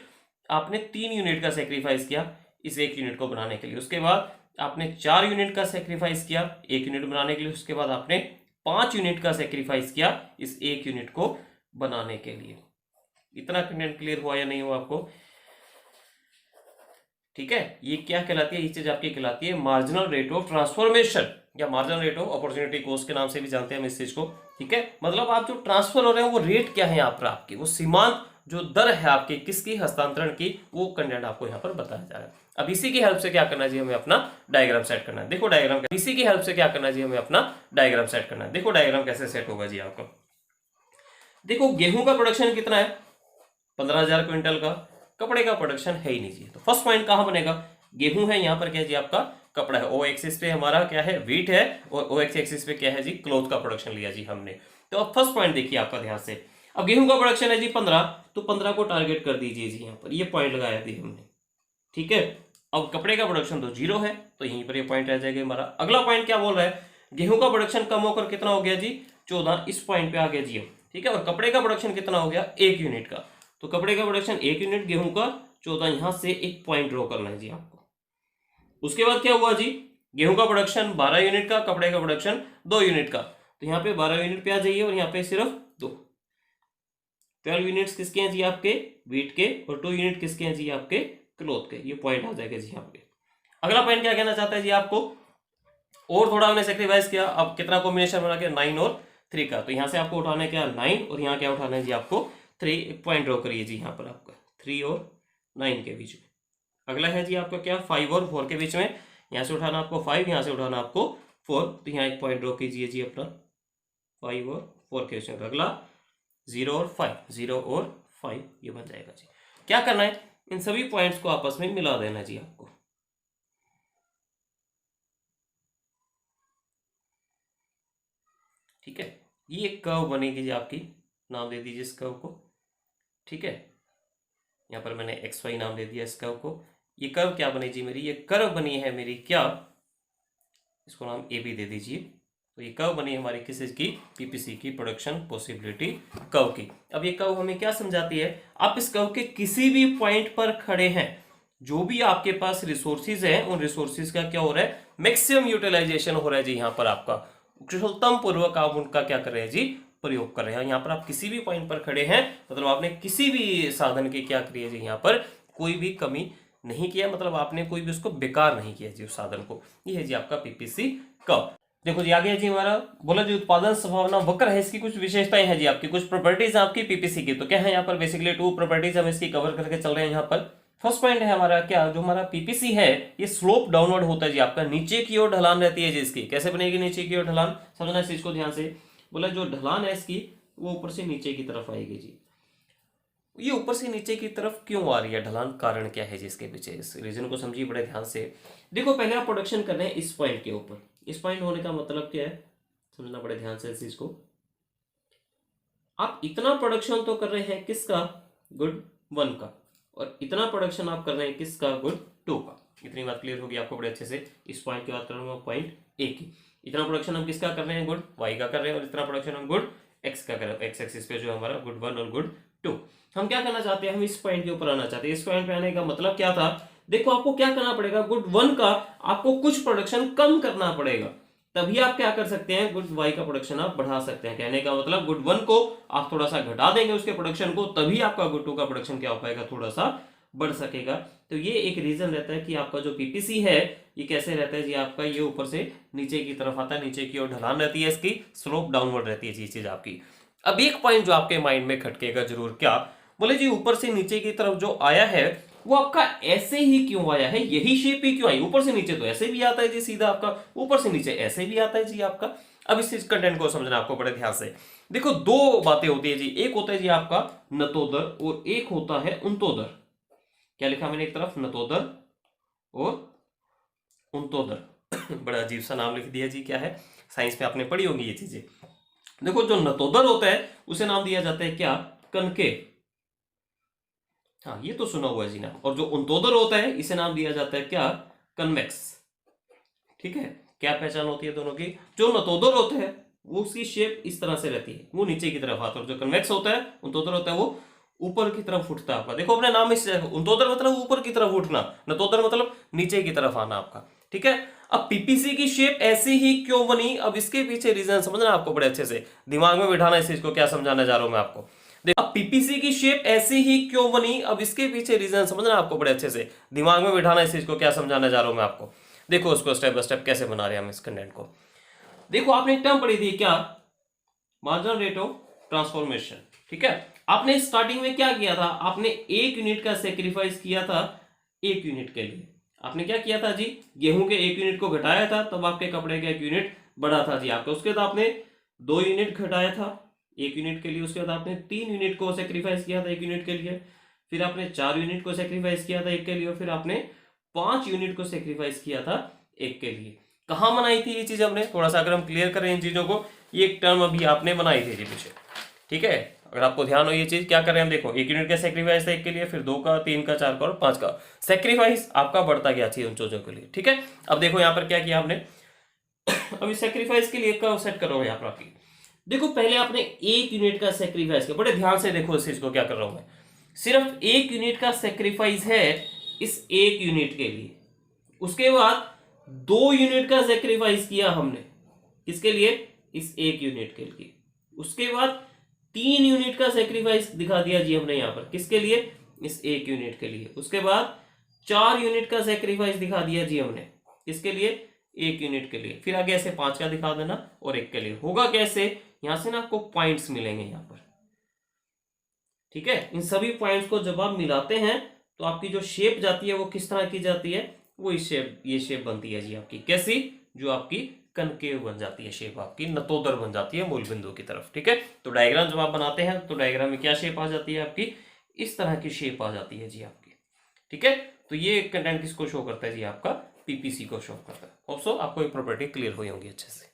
आपने 3 यूनिट का सेक्रीफाइस किया इस 1 यूनिट को बनाने के लिए। उसके बाद आपने 4 यूनिट का सेक्रीफाइस किया 1 यूनिट बनाने के लिए। उसके बाद आपने 5 यूनिट का सेक्रीफाइस किया इस 1 यूनिट को बनाने के लिए। इतना कंटेंट क्लियर हुआ या नहीं हुआ आपको? ठीक है, ये क्या कहलाती है, ये चीज आपकी कहलाती है मार्जिनल रेट ऑफ ट्रांसफॉर्मेशन या marginal rate of opportunity cost के नाम से भी जानते हैं हम इस चीज को। ठीक है, मतलब आप जो ट्रांसफर हो रहे हैं वो रेट क्या है यहाँ पर आपकी, वो सीमांत जो दर है आपकी किसकी, हस्तांतरण की, वो कंटेंट आपको यहाँ पर बताया जा रहा है। अब इसी की हेल्प से क्या करना चाहिए, हमें अपना डायग्राम सेट करना है। देखो डायग्राम, इसी की हेल्प से क्या करना चाहिए, हमें अपना डायग्राम सेट करना है। देखो डायग्राम कैसे सेट होगा जी आपको। देखो गेहूं का प्रोडक्शन कितना है, 15,000 क्विंटल का। कपड़े का प्रोडक्शन है ही नहीं जी, तो फर्स्ट पॉइंट कहां बनेगा, गेहूं है, यहाँ पर क्या है जी आपका कपड़ा है। ओ एक्सिस पे हमारा क्या है, व्हीट है, और ओ एक्सिस पे क्या है जी, क्लोथ का प्रोडक्शन लिया जी हमने। तो अब फर्स्ट पॉइंट देखिए आपका ध्यान से। अब गेहूं का प्रोडक्शन है जी 15, तो 15 को टारगेट कर दीजिए जी, यहाँ पर ये पॉइंट लगाया थी हमने। ठीक है, अब कपड़े का प्रोडक्शन तो 0 है, तो यहीं पर ये पॉइंट रह जाएगा हमारा। अगला पॉइंट क्या बोल रहा है, गेहूं का प्रोडक्शन कम होकर कितना हो गया जी, 14, इस पॉइंट पे आ गया जी हम। ठीक है, और कपड़े का प्रोडक्शन कितना हो गया, 1 यूनिट का। तो कपड़े का प्रोडक्शन 1 यूनिट, गेहूं का 14, यहां से एक पॉइंट ड्रॉ करना है जी आपको। उसके बाद क्या हुआ जी, गेहूं का प्रोडक्शन 12 यूनिट का, कपड़े का प्रोडक्शन 2 यूनिट का। तो यहाँ पे 12 यूनिट पे आ जाइए और यहाँ पे सिर्फ 2, 12 यूनिट्स किसके हैं जी आपके, व्हीट के, और 2 यूनिट किसके हैं जी आपके, क्लोथ के। ये पॉइंट आ जाएगा जी यहाँ पे। अगला पॉइंट क्या कहना चाहता है जी आपको, और थोड़ा हमने सेक्रीफाइस किया, अब कितना कॉम्बिनेशन बना के 9 और 3 का। तो यहाँ से आपको उठाना है क्या, 9, और यहाँ क्या उठाना है जी आपको 3। एक पॉइंट ड्रॉ करिए जी यहाँ पर आपका 3 और 9 के बीच में। अगला है जी आपका क्या, 5 और 4 के बीच में। यहाँ से उठाना आपको 5, यहाँ से उठाना आपको 4, तो यहाँ एक पॉइंट ड्रॉ कीजिए जी अपना 5 और 4 के बीच में। अगला 0 और 5, 0 और 5 ये बन जाएगा जी। क्या करना है, इन सभी पॉइंट्स को आपस में मिला देना जी आपको। ठीक है, ये एक कर्व बनेगी जी आपकी, नाम दे दीजिए इस कर्व को। ठीक है, यहाँ पर मैंने एक्स वाई नाम दे दिया इस कर्व को। ये कर्व क्या बनी जी मेरी, ये कर्व बनी है मेरी क्या, इसको नाम ए बी दे दीजिए। तो ये कर्व बनी है हमारी किस की, पीपीसी की, प्रोडक्शन पॉसिबिलिटी कर्व की। अब ये कर्व हमें क्या समझाती है, आप इस कर्व के किसी भी पॉइंट पर खड़े हैं, जो भी आपके पास रिसोर्सेज है उन रिसोर्सेज का क्या हो रहा है, मैक्सिमम यूटिलाइजेशन हो रहा है जी। यहाँ पर आपका कुशलतम पूर्वक आप उनका क्या कर रहे हैं जी, प्रयोग कर रहे हैं। यहाँ पर आप किसी भी पॉइंट पर खड़े हैं, मतलब आपने किसी भी साधन की क्या करी है जी, यहाँ पर कोई भी कमी नहीं किया, मतलब आपने कोई भी उसको बेकार नहीं किया जी उस साधन को। ये है जी आपका पीपीसी कर्व। देखो जी आगे है जी हमारा, बोला जी उत्पादन संभावना वक्र है, इसकी कुछ विशेषताएं हैं जी आपकी, कुछ प्रॉपर्टीज आपकी पीपीसी की। तो क्या है यहाँ पर, बेसिकली 2 प्रॉपर्टीज हम इसकी कवर करके चल रहे हैं यहाँ पर। फर्स्ट पॉइंट है हमारा क्या, जो हमारा पीपीसी है ये स्लोप डाउनवर्ड होता है जी आपका, नीचे की ओर ढलान रहती है जी इसकी। कैसे बनेगी नीचे की ओर ढलान, समझना इस चीज को ध्यान से। बोला जो ढलान है इसकी वो ऊपर से नीचे की तरफ आएगी जी। ये ऊपर से नीचे की तरफ क्यों आ रही है ढलान, कारण क्या है जी इसके पीछे, इस रीजन को समझिए बड़े ध्यान से। देखो पहले आप प्रोडक्शन कर रहे हैं इस पॉइंट के ऊपर, इस पॉइंट होने का मतलब क्या है, समझना बड़े ध्यान से इस चीज को। आप इतना प्रोडक्शन तो कर रहे हैं किसका, गुड 1 का, और इतना प्रोडक्शन आप कर रहे हैं किसका, गुड 2 का। इतनी बात क्लियर होगी आपको बड़े अच्छे से। इस पॉइंट की बात कर रहा हूँ, पॉइंट ए की। इतना प्रोडक्शन हम किसका कर रहे हैं, गुड वाई का कर रहे हैं, और इतना प्रोडक्शन हम गुड एक्स का कर रहे हैं, एक्स एक्सिस पे जो हमारा गुड 1 और गुड 2। हम क्या करना चाहते हैं, हम इस पॉइंट के ऊपर आना चाहते हैं। इस पॉइंट पे आने का मतलब क्या था, देखो आपको क्या करना पड़ेगा, गुड 1 का आपको कुछ प्रोडक्शन कम करना पड़ेगा, तभी आप क्या कर सकते हैं, गुड वाई का प्रोडक्शन आप बढ़ा सकते हैं। कहने का मतलब गुड 1 को आप थोड़ा सा घटा देंगे उसके प्रोडक्शन को, तभी आपका गुड 2 का प्रोडक्शन क्या हो पाएगा, थोड़ा सा बढ़ सकेगा। तो ये एक रीजन रहता है कि आपका जो पीपीसी है ये कैसे रहता है जी आपका, ये ऊपर से नीचे की तरफ आता है, नीचे की ओर ढलान रहती है इसकी, स्लोप डाउनवर्ड रहती है जी चीज आपकी। अब एक पॉइंट जो आपके माइंड में खटकेगा जरूर, क्या बोले जी, ऊपर से नीचे की तरफ जो आया है वो आपका ऐसे ही क्यों आया है, यही शेप ही क्यों आई, ऊपर से नीचे तो ऐसे भी आता है जी सीधा आपका, ऊपर से नीचे ऐसे भी आता है जी आपका। अब इस कंटेंट को समझना आपको बड़े ध्यान से। देखो 2 बातें होती है जी, एक होता है जी आपका नतोदर और एक होता है उन्तोदर। क्या लिखा मैंने एक तरफ, नतोदर और उन्तोदर बड़ा अजीब सा नाम लिख दिया जी, क्या है, साइंस में आपने पढ़ी होंगी ये चीजें। देखो जो नतोदर होता है उसे नाम दिया जाता है क्या, कनकेव। हाँ ये तो सुना हुआ है जी नाम। और जो उन्तोदर होता है इसे नाम दिया जाता है क्या, कन्वेक्स। ठीक है, क्या पहचान होती है दोनों की? जो नतोदर होते हैं वो उसकी शेप इस तरह से रहती है, वो नीचे की तरफ आता है, और जो कन्वेक्स होता है उन्तोदर होता है वो ऊपर की तरफ उठता है आपका। देखो अपने नाम में से उन्तोदर मतलब ऊपर की तरफ उठना, नतोदर मतलब नीचे की तरफ आना आपका। ठीक है, अब पीपीसी की शेप ऐसी ही क्यों बनी, अब इसके पीछे रीजन समझना आपको बड़े अच्छे से, दिमाग में बिठाना इस चीज को, क्या समझाने जा रहा हूं मैं आपको। देखो अब पीपीसी की शेप ऐसी ही क्यों बनी, अब इसके पीछे रीजन समझना आपको बड़े अच्छे से, दिमाग में बिठाना इस चीज को, क्या समझाने जा रहा हूं मैं आपको। देखो उसको स्टेप बाय स्टेप कैसे बना रहे हैं हम इस कंटेंट को। देखो आपने एक टर्म पढ़ी थी क्या, मार्जिनल रेट ऑफ ट्रांसफॉर्मेशन। ठीक है, आपने स्टार्टिंग में क्या किया था, आपने 1 यूनिट का सेक्रीफाइस किया था 1 यूनिट के लिए। आपने क्या किया था जी, गेहूं के 1 यूनिट को घटाया था, तब आपके कपड़े का 1 यूनिट बढ़ा था जी आपका। उसके बाद आपने 2 यूनिट घटाया था 1 यूनिट के लिए, उसके बाद आपने 3 यूनिट को सेक्रीफाइस किया था 1 यूनिट के लिए, फिर आपने 4 यूनिट को सेक्रीफाइस किया था 1 के लिए, फिर आपने 5 यूनिट को सेक्रीफाइस किया था 1 के लिए। कहाँ बनाई थी ये चीज हमने, थोड़ा सा अगर हम क्लियर करें इन चीजों को, ये एक टर्म अभी आपने बनाई थी जी पीछे। ठीक है, अगर आपको ध्यान हो ये चीज क्या करें हम, देखो 1 यूनिट का सेक्रीफाइस था 1 के लिए, फिर 2 का, 3 का, 4 का और 5 का सेक्रीफाइस आपका बढ़ता गया चीज उन चीजों के लिए। ठीक है, अब देखो यहाँ पर क्या किया आपने अभी सेक्रीफाइस के लिए का सेट करो यहाँ पर आपकी। देखो पहले आपने 1 यूनिट का सेक्रीफाइस किया, बड़े ध्यान से देखो इस चीज को क्या कर रहा हूं मैं, सिर्फ 1 यूनिट का सेक्रीफाइस है इस 1 यूनिट के लिए। उसके बाद 2 यूनिट का सेक्रीफाइस किया हमने, किसके लिए, इस 1 यूनिट के लिए। उसके बाद 3 यूनिट का सेक्रीफाइस दिखा दिया जी हमने यहाँ पर, किसके लिए, इस 1 यूनिट के लिए। उसके बाद 4 यूनिट का सेक्रीफाइस दिखा दिया जी हमने, किसके लिए, 1 यूनिट के लिए। फिर आगे ऐसे 5 का दिखा देना और 1 के लिए। होगा कैसे, यहां से ना आपको पॉइंट्स मिलेंगे यहाँ पर। ठीक है, इन सभी पॉइंट्स को जब आप मिलाते हैं तो आपकी जो शेप जाती है वो किस तरह की जाती है, वो इस शेप, ये शेप बनती है जी आपकी, कैसी, जो आपकी कनकेव बन जाती है, शेप आपकी नतोदर बन जाती है मूल बिंदु की तरफ। ठीक है, तो डायग्राम जब आप बनाते हैं तो डायग्राम में क्या शेप आ जाती है आपकी, इस तरह की शेप आ जाती है जी आपकी। ठीक है, तो ये कंटेंट किसको शो करता है जी, आपका पीपीसी को शो करता है। होप्सो आपको ये प्रॉपर्टी क्लियर हुई होंगी अच्छे से।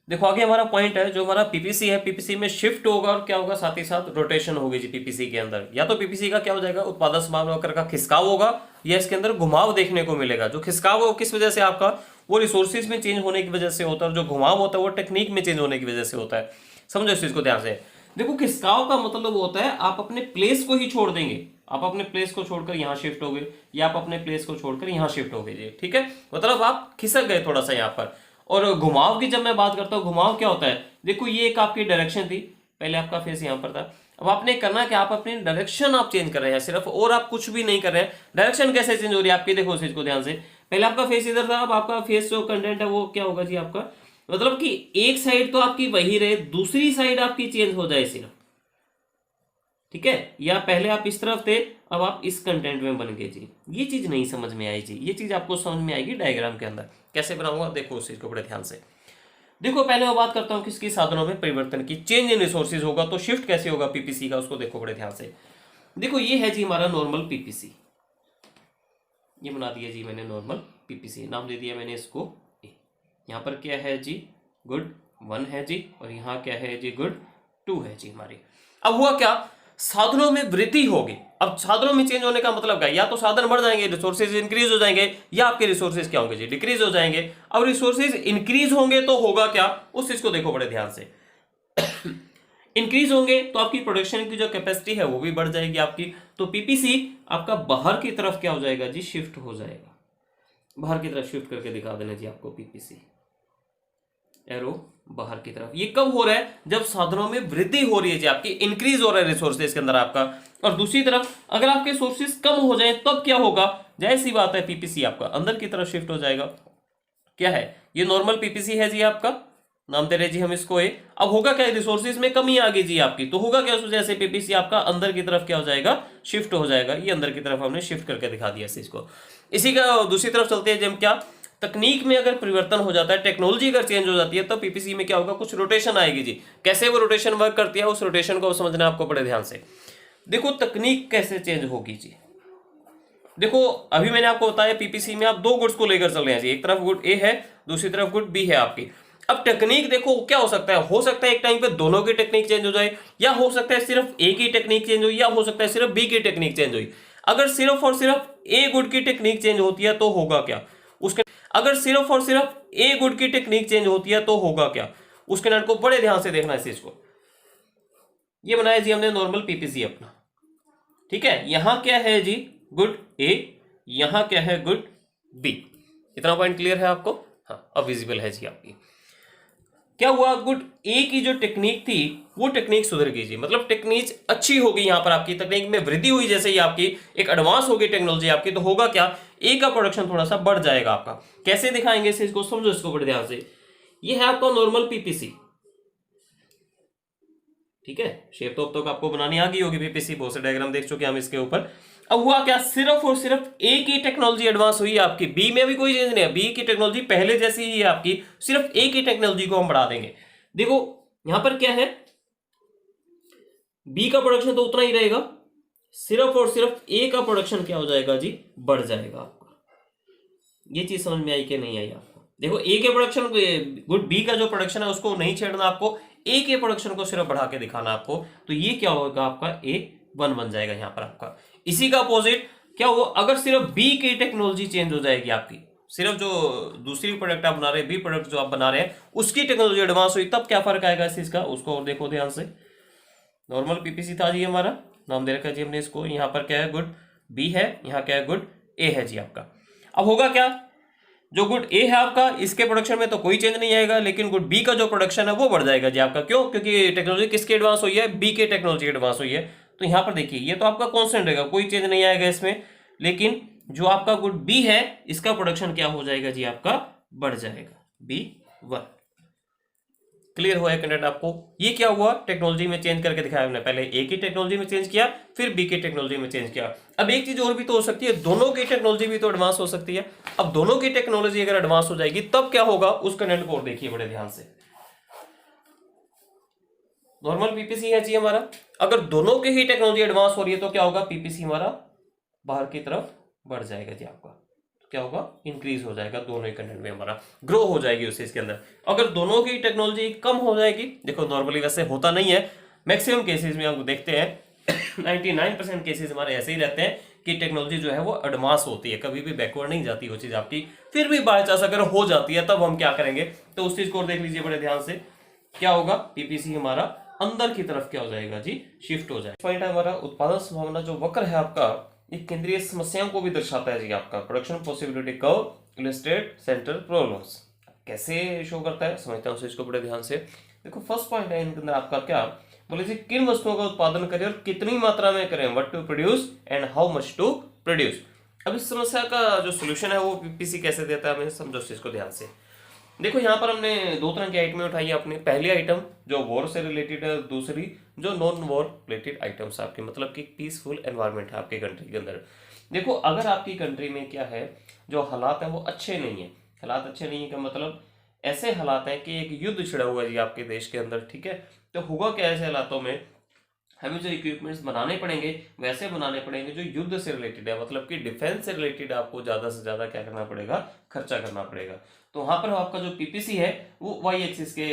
देखो आगे हमारा पॉइंट है, जो हमारा पीपीसी है, पीपीसी में शिफ्ट होगा और क्या होगा, साथ ही साथ रोटेशन होगी जी पीपीसी के अंदर। या तो पीपीसी का क्या हो जाएगा, उत्पादन समाप्त होकर का खिसकाव होगा, या इसके अंदर घुमाव देखने को मिलेगा। जो खिसकाव हो किस वजह से आपका, वो रिसोर्सेज में चेंज होने की वजह से होता है, और जो घुमाव होता है वो टेक्निक में चेंज होने की वजह से होता है। समझो इस चीज को ध्यान से। देखो खिसकाव का मतलब होता है आप अपने प्लेस को ही छोड़ देंगे, आप अपने प्लेस को छोड़कर यहाँ शिफ्ट हो गए, या आप अपने प्लेस को छोड़कर यहाँ शिफ्ट हो गए जी। ठीक है, मतलब आप खिसक गए थोड़ा सा यहाँ पर। और घुमाव की जब मैं बात करता हूँ, घुमाव क्या होता है, देखो ये एक आपकी डायरेक्शन थी, पहले आपका फेस यहाँ पर था, अब आपने करना कि आप अपनी डायरेक्शन आप चेंज कर रहे हैं सिर्फ, और आप कुछ भी नहीं कर रहे हैं। डायरेक्शन कैसे चेंज हो रही है आपकी, देखो इस को ध्यान से। पहले आपका फेस इधर था, अब आपका फेस जो कंटेंट है वो क्या होगा जी आपका, मतलब कि एक साइड तो आपकी वही रहे, दूसरी साइड आपकी चेंज हो जाए सिर्फ। ठीक है, या पहले आप इस तरफ थे, अब आप इस कंटेंट में बन गए जी। ये चीज नहीं समझ में आई जी, ये चीज आपको समझ में आएगी डायग्राम के अंदर। कैसे बनाऊंगा देखो उस चीज को बड़े ध्यान से। देखो पहले मैं बात करता हूं किसकी, साधनों में परिवर्तन की, चेंज इन रिसोर्सेज होगा तो शिफ्ट कैसे होगा पीपीसी का, उसको देखो बड़े ध्यान से। देखो ये है जी हमारा नॉर्मल पीपीसी, ये बना दिया जी मैंने नॉर्मल पीपीसी, नाम दे दिया मैंने इसको ए। यहाँ पर क्या है जी, गुड 1 है जी, और यहाँ क्या है जी, गुड 2 है जी हमारी। अब हुआ क्या, साधनों में वृद्धि होगी। अब साधनों में चेंज होने का मतलब क्या, या तो साधन बढ़ जाएंगे, रिसोर्सेज इंक्रीज हो जाएंगे, या आपके रिसोर्सेज क्या होंगे जी, डिक्रीज हो जाएंगे। अब रिसोर्सेज इंक्रीज होंगे तो होगा क्या, उस चीज को देखो बड़े ध्यान से। इंक्रीज होंगे तो आपकी प्रोडक्शन की जो कैपेसिटी है वो भी बढ़ जाएगी आपकी। तो पीपीसी आपका बाहर की तरफ क्या हो जाएगा जी, शिफ्ट हो जाएगा। बाहर की तरफ शिफ्ट करके दिखा देना जी आपको पीपीसी, एरो बाहर की तरफ। ये कब हो रहा है, जब साधनों में वृद्धि हो रही है जी आपकी, इंक्रीज हो रहा है रिसोर्सेज के अंदर आपका। और दूसरी तरफ अगर आपके सोर्सेज कम हो जाए तब क्या होगा, जाहिर सी बात है पीपीसी आपका अंदर की तरफ शिफ्ट हो जाएगा। क्या है, ये नॉर्मल पीपीसी है जी आपका, नाम दे रहे जी हम इसको ए। अब होगा क्या, रिसोर्सेज में कमी आ गई जी आपकी, तो होगा क्या, उस वजह से पीपीसी आपका अंदर की तरफ क्या हो जाएगा, शिफ्ट हो जाएगा। ये अंदर की तरफ हमने शिफ्ट करके दिखा दिया इस चीज को। इसी का दूसरी तरफ चलते हैं जब क्या, तकनीक में अगर परिवर्तन हो जाता है, टेक्नोलॉजी अगर चेंज हो जाती है, तो पीपीसी में क्या होगा, कुछ रोटेशन आएगी जी। कैसे वो रोटेशन वर्क करती है, उस रोटेशन को समझना आपको बड़े ध्यान से। देखो तकनीक कैसे चेंज होगी जी, देखो अभी मैंने आपको बताया पीपीसी में आप 2 गुड्स को लेकर चल रहे हैं जी, एक तरफ गुड ए है, दूसरी तरफ गुड बी है आपकी। अब टेक्निक देखो क्या हो सकता है एक टाइम पे दोनों की टेक्निक चेंज हो जाए, या हो सकता है सिर्फ ए की टेक्निक चेंज हुई, या हो सकता है सिर्फ बी की टेक्निक चेंज हुई। अगर सिर्फ और सिर्फ ए गुड की टेक्निक चेंज होती है तो होगा क्या उसके, अगर सिर्फ और सिर्फ ए गुड की टेक्निक चेंज होती है तो होगा क्या। उसके नट को बड़े ध्यान से देखना है इस चीज को। ये बनाया जी हमने नॉर्मल पीपीसी अपना, ठीक है। यहां क्या है जी गुड ए, यहां क्या है गुड बी। इतना पॉइंट क्लियर है आपको? हाँ, अब विजिबल है जी आपकी। क्या हुआ, गुड ए की जो टेक्निक थी वो टेक्निक सुधर गई जी, मतलब टेक्निक अच्छी हो गई, यहां पर आपकी तकनीक में वृद्धि हुई। जैसे ही आपकी एक एडवांस हो गई टेक्नोलॉजी आपकी, तो होगा क्या, ए का प्रोडक्शन थोड़ा सा बढ़ जाएगा आपका। कैसे दिखाएंगे इसे, इसको समझो, इसको बड़े ध्यान से। ये है आपका नॉर्मल पीपीसी, ठीक है। शेप तो आपको बनानी आ गई होगी पीपीसी, बहुत से डायग्राम देख चुके हम इसके ऊपर। अब हुआ क्या, सिर्फ और सिर्फ ए की टेक्नोलॉजी एडवांस हुई है आपकी, बी में भी कोई चेंज नहीं है। बी की टेक्नोलॉजी पहले जैसी ही है आपकी, सिर्फ ए की टेक्नोलॉजी को हम बढ़ा देंगे। देखो यहां पर क्या है, बी का प्रोडक्शन तो उतना ही रहेगा, सिर्फ और सिर्फ ए का प्रोडक्शन क्या हो जाएगा जी, बढ़ जाएगा आपका। ये चीज समझ में आई कि नहीं आई आपको? देखो ए के प्रोडक्शन, गुड बी का जो प्रोडक्शन है उसको नहीं छेड़ना आपको, ए के प्रोडक्शन को सिर्फ बढ़ा के दिखाना आपको। तो ये क्या होगा आपका, A1 बन जाएगा यहां पर आपका। इसी का अपोजिट क्या हो, अगर सिर्फ बी की टेक्नोलॉजी चेंज हो जाएगी आपकी, सिर्फ जो दूसरी प्रोडक्ट आप बना रहे हैं, बी प्रोडक्ट जो आप बना रहे हैं उसकी टेक्नोलॉजी एडवांस हुई, तब क्या फर्क आएगा इस चीज का, उसको और देखो ध्यान से। नॉर्मल पीपीसी था जी हमारा, नाम दे रखा है जी हमने इसको। यहाँ पर क्या है, गुड बी है, यहाँ क्या है, गुड ए है जी आपका। अब होगा क्या, जो गुड ए है आपका, इसके प्रोडक्शन में तो कोई चेंज नहीं आएगा, लेकिन गुड बी का जो प्रोडक्शन है वो बढ़ जाएगा जी आपका। क्यों? क्योंकि टेक्नोलॉजी किसकी एडवांस हुई है, बी की टेक्नोलॉजी एडवांस हुई है। तो यहाँ पर देखिए ये तो आपका कॉन्स्टेंट रहेगा, कोई चेंज नहीं आएगा इसमें, लेकिन जो आपका गुड बी है इसका प्रोडक्शन क्या हो जाएगा जी आपका, बढ़ जाएगा, B1। क्लियर हुआ है कंटेंट आपको? ये क्या हुआ, टेक्नोलॉजी में चेंज करके दिखाया हमने, पहले ए की टेक्नोलॉजी में चेंज किया, फिर बी की टेक्नोलॉजी में चेंज किया। अब एक चीज और भी तो हो सकती है, दोनों की टेक्नोलॉजी भी तो एडवांस हो सकती है। अब दोनों की टेक्नोलॉजी अगर एडवांस हो जाएगी तब क्या होगा, उस कंटेंट को और देखिए बड़े ध्यान से। नॉर्मल पीपीसी है जी हमारा, अगर दोनों की ही टेक्नोलॉजी एडवांस हो रही है तो क्या होगा, पीपीसी हमारा बाहर की तरफ बढ़ जाएगा जी आपका। तो क्या होगा, इंक्रीज हो जाएगा, दोनों ही कंटेंट में हमारा ग्रो हो जाएगी उस चीज के अंदर। अगर दोनों की टेक्नोलॉजी कम हो जाएगी, देखो नॉर्मली वैसे होता नहीं है, मैक्सिमम केसेस में हम देखते हैं 99% केसेस हमारे ऐसे ही रहते हैं कि टेक्नोलॉजी जो है वो एडवांस होती है, कभी भी बैकवर्ड नहीं जाती वो चीज आपकी। फिर भी बाय चांस अगर हो जाती है तब हम क्या करेंगे, तो उस चीज को देख लीजिए बड़े ध्यान से। क्या होगा, पीपीसी हमारा अंदर की तरफ क्या हो जाएगा जी, शिफ्ट हो जाएगा। पॉइंट है हमारा उत्पादन संभावना, जो वक्र है आपका, एक केंद्रीय समस्याओं को भी दर्शाता है जी आपका। Production possibility curve illustrate central problems, कैसे शो करता है समझते हैं उसे, इसको बड़े ध्यान से देखो। फर्स्ट पॉइंट है इनके अंदर आपका, क्या बोले जी, किन वस्तुओं का उत्पादन करें और कितनी मात्रा में करें, what to produce and how much to produce. अब इस समस्या का जो सोल्यूशन है वो पीपीसी कैसे देता है, हमें समझो इस चीज को ध्यान से। देखो यहाँ पर हमने दो तरह की आइटमें उठाई है अपने। पहली आइटम जो वॉर से रिलेटेड है, दूसरी जो नॉन वॉर रिलेटेड आइटम्स आपके, मतलब कि पीसफुल एनवायरनमेंट है आपके कंट्री के अंदर। देखो अगर आपकी कंट्री में क्या है, जो हालात है वो अच्छे नहीं है, हालात अच्छे नहीं है का मतलब ऐसे हालात है कि एक युद्ध छिड़ा हुआ है जी आपके देश के अंदर, ठीक है। तो होगा क्या ऐसे हालातों में, हमें जो इक्विपमेंट्स बनाने पड़ेंगे वैसे बनाने पड़ेंगे जो युद्ध से रिलेटेड है, मतलब कि डिफेंस से रिलेटेड आपको ज्यादा से ज्यादा क्या करना पड़ेगा, खर्चा करना पड़ेगा। तो वहां पर आपका जो पीपीसी है वो वाई एक्सिस के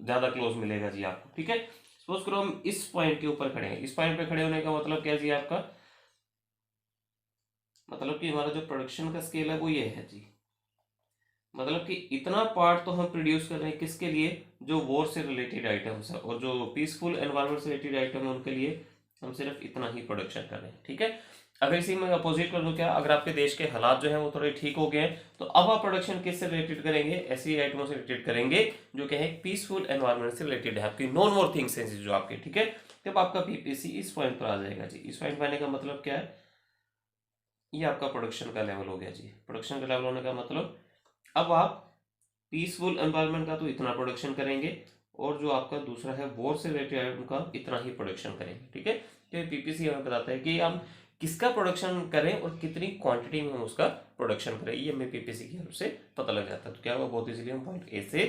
ज्यादा क्लोज मिलेगा जी आपको, ठीक है। सपोज करो हम इस पॉइंट के ऊपर खड़े हैं, इस पॉइंट पे खड़े होने का मतलब क्या जी आपका, मतलब कि हमारा जो प्रोडक्शन का स्केल है वो ये है जी, मतलब कि इतना पार्ट तो हम प्रोड्यूस कर रहे हैं किसके लिए, जो वॉर से रिलेटेड आइटम्स है, और जो पीसफुल एनवायरनमेंट से रिलेटेड आइटम है उनके लिए हम सिर्फ इतना ही प्रोडक्शन कर रहे हैं, ठीक है। अगर इसी में अपोजिट कर दो, क्या अगर आपके देश के हालात जो है वो थोड़े ठीक हो गए हैं, तो अब आप प्रोडक्शन किससे रिलेटेड करेंगे, ऐसी आइटमों से रिलेटेड करेंगे जो क्या है पीसफुल एनवायरनमेंट से रिलेटेड है, आपकी नॉन वॉर थिंग्स हैं जो आपके, ठीक है। तब आपका पीपीसी इस पॉइंट पर आ जाएगा जी। इस पॉइंट पर आने का मतलब क्या है, ये आपका प्रोडक्शन का लेवल हो गया जी। प्रोडक्शन का लेवल होने का मतलब अब आप पीसफुल एनवायरनमेंट का तो इतना प्रोडक्शन करेंगे, और जो आपका दूसरा है वॉर से रिलेटेड आइटम का इतना ही प्रोडक्शन करेंगे, ठीक है। तो पीपीसी हमें बताता है कि हम किसका प्रोडक्शन करें और कितनी क्वांटिटी में हम उसका प्रोडक्शन करें, ये हमें पीपीसी की हेल्प से पता लग जाता है। तो क्या होगा, बहुत इजीली हम पॉइंट ए से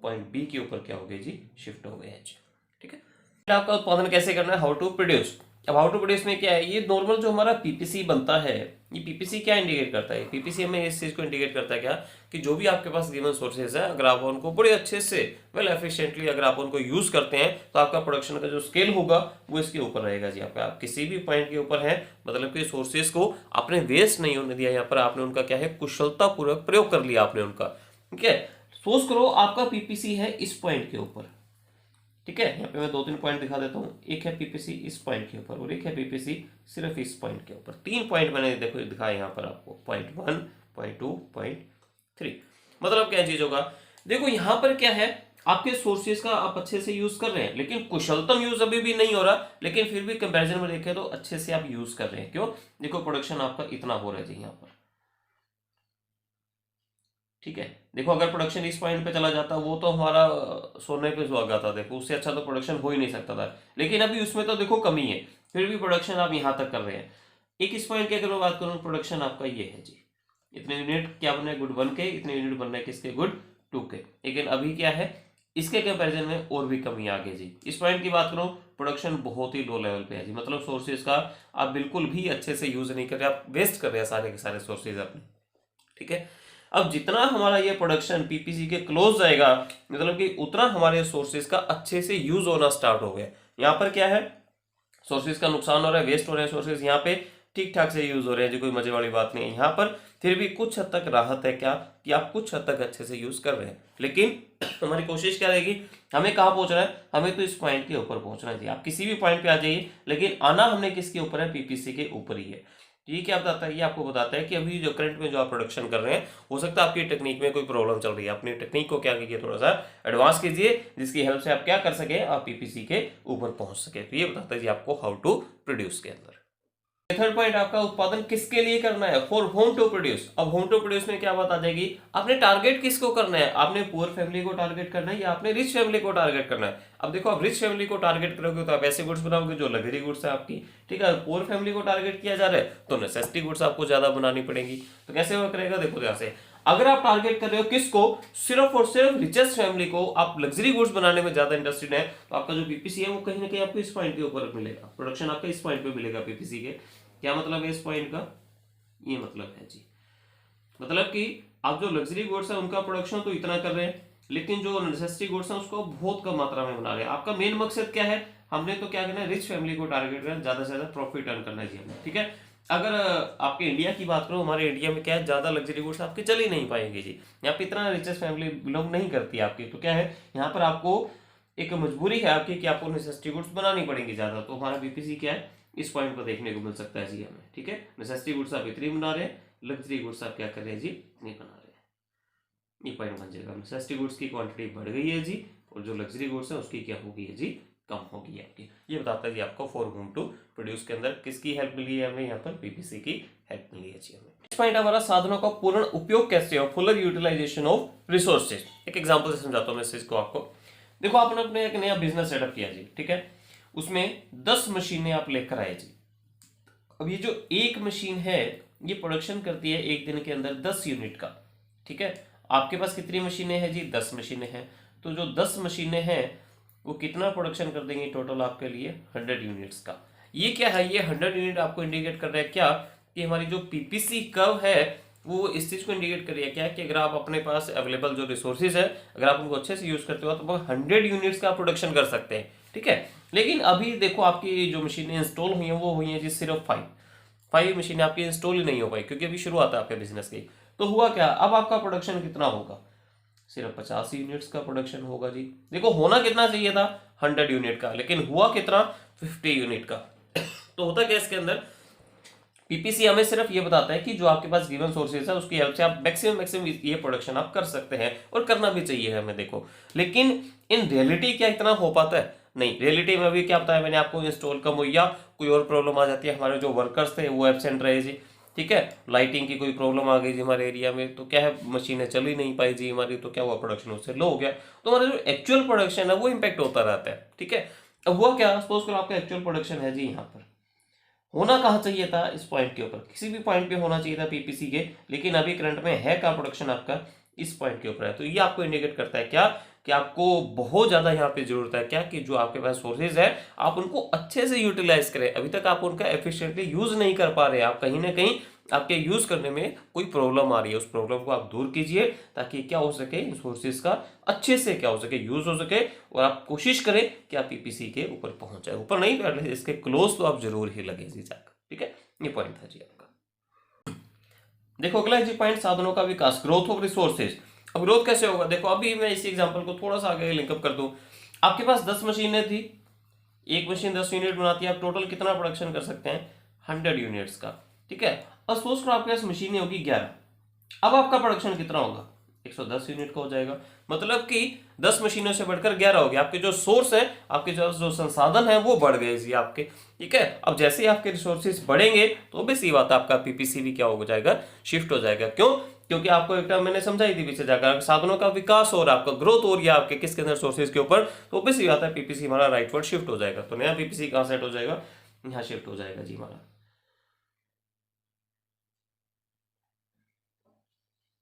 पॉइंट बी के ऊपर क्या हो गए जी, शिफ्ट हो गए हैं जी, ठीक है। आपका उत्पादन कैसे करना है, हाउ टू प्रोड्यूस। अब हाउ टू प्रोड्यूस में क्या है, ये नॉर्मल जो हमारा पीपीसी बनता है, ये पीपीसी क्या इंडिकेट करता है, पीपीसी हमें इस चीज को इंडिकेट करता है क्या, कि जो भी आपके पास गिवन सोर्सेज है, अगर आप उनको बड़े अच्छे से वेल एफिशिएंटली अगर आप उनको यूज करते हैं तो आपका प्रोडक्शन का जो स्केल होगा वो इसके ऊपर रहेगा जी। आपका आप किसी भी पॉइंट के ऊपर है, मतलब कि सोर्सेज को आपने वेस्ट नहीं होने दिया, यहाँ पर आपने उनका क्या है कुशलता पूर्वक प्रयोग कर लिया आपने उनका। ठीक है, सपोज करो आपका पीपीसी है इस पॉइंट के ऊपर, ठीक है, यहाँ पे मैं 2-3 पॉइंट दिखा देता हूँ। एक है पीपीसी इस पॉइंट के ऊपर और एक है पीपीसी सिर्फ इस पॉइंट के ऊपर। 3 पॉइंट मैंने देखो दिखाए यहाँ पर आपको, पॉइंट 1, पॉइंट 2, पॉइंट 3। मतलब क्या चीज होगा, देखो यहाँ पर क्या है, आपके सोर्सेज का आप अच्छे से यूज कर रहे हैं, लेकिन कुशलतम यूज अभी भी नहीं हो रहा, लेकिन फिर भी कंपैरिजन में देखें तो अच्छे से आप यूज कर रहे हैं। क्यों, देखो प्रोडक्शन आपका इतना हो रहा है यहाँ पर। ठीक है, देखो अगर प्रोडक्शन इस पॉइंट पे चला जाता वो तो हमारा सोने पे सुहागा था, देखो उससे अच्छा तो प्रोडक्शन हो ही नहीं सकता था, लेकिन अभी उसमें तो देखो कमी है, फिर भी प्रोडक्शन आप यहाँ तक कर रहे हैं। एक इस पॉइंट की अगर मैं बात करूँ, प्रोडक्शन आपका ये है जी, इतने यूनिट क्या बनना है, गुड 1 के, इतने यूनिट बनना है किसके, गुड 2 के। लेकिन अभी क्या है, इसके कंपैरिजन में और भी कमी आ गई जी। इस पॉइंट की बात करूं, प्रोडक्शन बहुत ही लो लेवल पे है जी, मतलब सोर्सेज का आप बिल्कुल भी अच्छे से यूज नहीं कर रहे, आप वेस्ट कर रहे हैं सारे के सारे सोर्सेज अपने। ठीक है, अब जितना हमारा ये प्रोडक्शन पीपीसी के क्लोज जाएगा, मतलब कि उतना हमारे सोर्सेज का अच्छे से यूज होना स्टार्ट हो गया। यहाँ पर क्या है, सोर्सेज का नुकसान हो रहा है, वेस्ट हो रहे हैं सोर्सेज, यहाँ पे ठीक ठाक से यूज हो रहे हैं जी, कोई मजे वाली बात नहीं है यहाँ पर। फिर भी कुछ हद तक राहत है क्या, कि आप कुछ हद तक अच्छे से यूज कर रहे हैं, लेकिन हमारी कोशिश क्या रहेगी, हमें कहाँ पहुंचना है, हमें तो इस पॉइंट के ऊपर पहुंचना है। आप किसी भी पॉइंट पे आ जाइए, लेकिन आना हमने किसके ऊपर है, पीपीसी के ऊपर ही है। ये क्या बताता है, ये आपको बताता है कि अभी जो करंट में जो आप प्रोडक्शन कर रहे हैं, हो सकता है आपकी टेक्निक में कोई प्रॉब्लम चल रही है, अपनी टेक्निक को क्या कीजिए, थोड़ा सा एडवांस कीजिए, जिसकी हेल्प से आप क्या कर सके, आप पीपीसी के ऊपर पहुंच सके। तो ये बताता है जी आपको हाउ टू प्रोड्यूस के अंदर। थर्ड पॉइंट आपका उत्पादन किसके लिए करना है, फॉर होम टू प्रोड्यूस। अब होम टू प्रोड्यूस में क्या बात आ जाएगी, आपने टारगेट किसको करना है, आपने पुअर फैमिली को टारगेट करना है या आपने रिच फैमिली को टारगेट करना है। अब देखो आप रिच फैमिली को टारगेट करोगे तो आप ऐसे गुड्स बनाओगे जो लग्जरी गुड्स है आपकी। ठीक है, पुअर फैमिली को टारगेट किया जा रहा है तो नेसेसिटी गुड्स आपको ज्यादा बनानी पड़ेगी। तो कैसे वर्क करेगा, देखो ध्यान से, अगर आप टारगेट कर रहे हो किसको, सिर्फ और सिर्फ रिचेस्ट फैमिली को, आप लग्जरी गुड्स बनाने में ज्यादा इंटरेस्टेड है, तो आपका जो पीपीसी है वो कहीं ना कहीं आपको इस पॉइंट के ऊपर मिलेगा, प्रोडक्शन आपका इस पॉइंट पे मिलेगा पीपीसी के। क्या मतलब है इस पॉइंट का, ये मतलब है जी, मतलब कि आप जो लग्जरी गुड्स है उनका प्रोडक्शन तो इतना कर रहे हैं, लेकिन जो नेसेसिटी गुड्स है उसको बहुत कम मात्रा में बना रहे हैं। आपका मेन मकसद क्या है, हमने तो क्या करना है, रिच फैमिली को टारगेट करना, ज्यादा से ज्यादा प्रॉफिट अर्न करना है जी हमें। ठीक है, अगर आपके इंडिया की बात करो, हमारे इंडिया में क्या है, ज्यादा लग्जरी गुड्स आपके चल ही नहीं पाएंगे जी, यहाँ पे इतना रिचेस्ट फैमिली बिलोंग नहीं करती आपकी। तो क्या है, यहाँ पर आपको एक मजबूरी है आपकी कि आपको नेसेसिटी गुड्स बनानी पड़ेंगी ज्यादा। तो हमारा बीपीसी क्या है, इस पॉइंट पर देखने को मिल सकता है जी हमें। ठीक है, नेसेसिटी गुड्स आप इतनी बना रहे हैं, लग्जरी गुड्स आप क्या कर रहे हैं जी, नहीं बना रहे हैं। ये पॉइंट बन जाएगा, नेसेसिटी गुड्स की क्वांटिटी बढ़ गई है जी, और जो लग्जरी गुड्स है उसकी क्या होगी है जी, कम होगी आपकी। ये बताता है जी आपको फॉर होम टू प्रोड्यूस के अंदर किसकी हेल्प मिली है हमें, यहाँ पर पीपीसी की हेल्प मिली है जी हमें। नेक्स्ट पॉइंट हमारा साधनों का पूर्ण उपयोग कैसे हो, फुलर यूटिलाइजेशन ऑफ रिसोर्सेज। एक एग्जांपल से समझाता हूँ मैं इस चीज को आपको। देखो आपने अपने एक नया बिजनेस सेटअप किया जी, ठीक है, उसमें 10 मशीनें आप लेकर आए जी। अब ये जो एक मशीन है ये प्रोडक्शन करती है एक दिन के अंदर 10 यूनिट का। ठीक है, आपके पास कितनी मशीनें हैं जी, 10 मशीनें हैं। तो जो 10 मशीनें हैं वो कितना प्रोडक्शन कर देंगे टोटल आपके लिए, 100 यूनिट्स का। ये क्या है, ये 100 यूनिट आपको इंडिकेट कर रहा है क्या, कि हमारी जो पीपीसी कर्व है वो इस चीज को इंडिकेट कर रही है क्या, कि अगर आप अपने पास अवेलेबल जो रिसोर्सेज है अगर आप उनको अच्छे से यूज करते हो तो वो 100 यूनिट्स का प्रोडक्शन कर सकते हैं। ठीक है, लेकिन अभी देखो आपकी जो मशीनें इंस्टॉल हुई हैं वो हुई हैं जी सिर्फ 5 मशीनें आपकी इंस्टॉल ही नहीं हो पाई, क्योंकि अभी शुरुआत है आपके बिजनेस की। तो हुआ क्या, अब आपका प्रोडक्शन कितना होगा, सिर्फ 50 यूनिट्स का प्रोडक्शन होगा जी। देखो होना कितना चाहिए था, 100 यूनिट का, लेकिन हुआ कितना, 50 यूनिट का। तो होता क्या इसके अंदर, पीपीसी हमें सिर्फ ये बताता है कि जो आपके पास गिवन सोर्सेज है उसकी हेल्प से आप मैक्सिमम ये प्रोडक्शन आप कर सकते हैं, और करना भी चाहिए हमें, देखो। लेकिन इन रियलिटी क्या इतना हो पाता है, नहीं। रियलिटी में भी क्या बताया मैंने आपको, इंस्टॉल कम हुई या कोई और प्रॉब्लम आ जाती है, हमारे जो वर्कर्स थे वो एब्सेंट रहे जी। ठीक है, लाइटिंग की कोई प्रॉब्लम आ गई जी हमारे एरिया में, तो क्या है मशीनें चल ही नहीं पाई जी हमारी, तो क्या हुआ, प्रोडक्शन उससे लो हो गया। तो हमारा जो एक्चुअल प्रोडक्शन है वो इम्पैक्ट होता रहता है। ठीक है, अब हुआ क्या, सपोज करो आपका एक्चुअल प्रोडक्शन है जी, यहाँ पर होना कहाँ चाहिए था, इस पॉइंट के ऊपर, किसी भी पॉइंट पे होना चाहिए था पीपीसी के, लेकिन अभी करंट में है का प्रोडक्शन आपका इस पॉइंट के ऊपर है। तो ये आपको इंडिकेट करता है क्या, कि आपको बहुत ज़्यादा यहाँ पे जरूरत है क्या, कि जो आपके पास सोर्सेज है आप उनको अच्छे से यूटिलाइज करें। अभी तक आप उनका एफिशिएंटली यूज नहीं कर पा रहे हैं, आप कहीं ना कहीं आपके यूज करने में कोई प्रॉब्लम आ रही है, उस प्रॉब्लम को आप दूर कीजिए ताकि क्या हो सके, इन सोर्सेज का अच्छे से क्या हो सके, यूज हो सके। और आप कोशिश करें कि आप पीपीसी के ऊपर पहुंच जाए, ऊपर नहीं तो एटलीस्ट इसके क्लोज तो आप जरूर ही लगे जी जाकर। ठीक है, ये पॉइंट था जी आपका। देखो अगला जी पॉइंट, साधनों का विकास, ग्रोथ ऑफ रिसोर्सेज। अब ग्रोथ कैसे होगा, देखो अभी मैं इसी एग्जांपल को थोड़ा सा आगे लिंकअप कर दूं। आपके पास 10 मशीनें थी, एक मशीन 10 यूनिट बनाती है, आप टोटल कितना प्रोडक्शन कर सकते हैं, 100 यूनिट्स का। ठीक है, और सोच करो आपके पास मशीनें होगी 11, अब आपका प्रोडक्शन कितना होगा, 110 यूनिट का हो जाएगा। मतलब कि 10 मशीनों से बढ़कर 11 हो गया। आपके जो सोर्स है, आपके जो संसाधन है वो बढ़ गए जी आपके। ठीक है, अब जैसे ही आपके रिसोर्सेज बढ़ेंगे तो बेस ये बात है, आपका पीपीसी भी क्या हो जाएगा, शिफ्ट हो जाएगा। क्यों, क्योंकि आपको एक टर्म मैंने समझाई थी पीछे जाकर, साधनों का विकास और आपका ग्रोथ हो रही है आपके किसके अंदर, सोर्सेज के ऊपर, तो बेस ये बात है पीपीसी हमारा राइटवर्ड शिफ्ट हो जाएगा। तो नया पीपीसी कहां सेट हो जाएगा, यहाँ शिफ्ट हो जाएगा जी हमारा।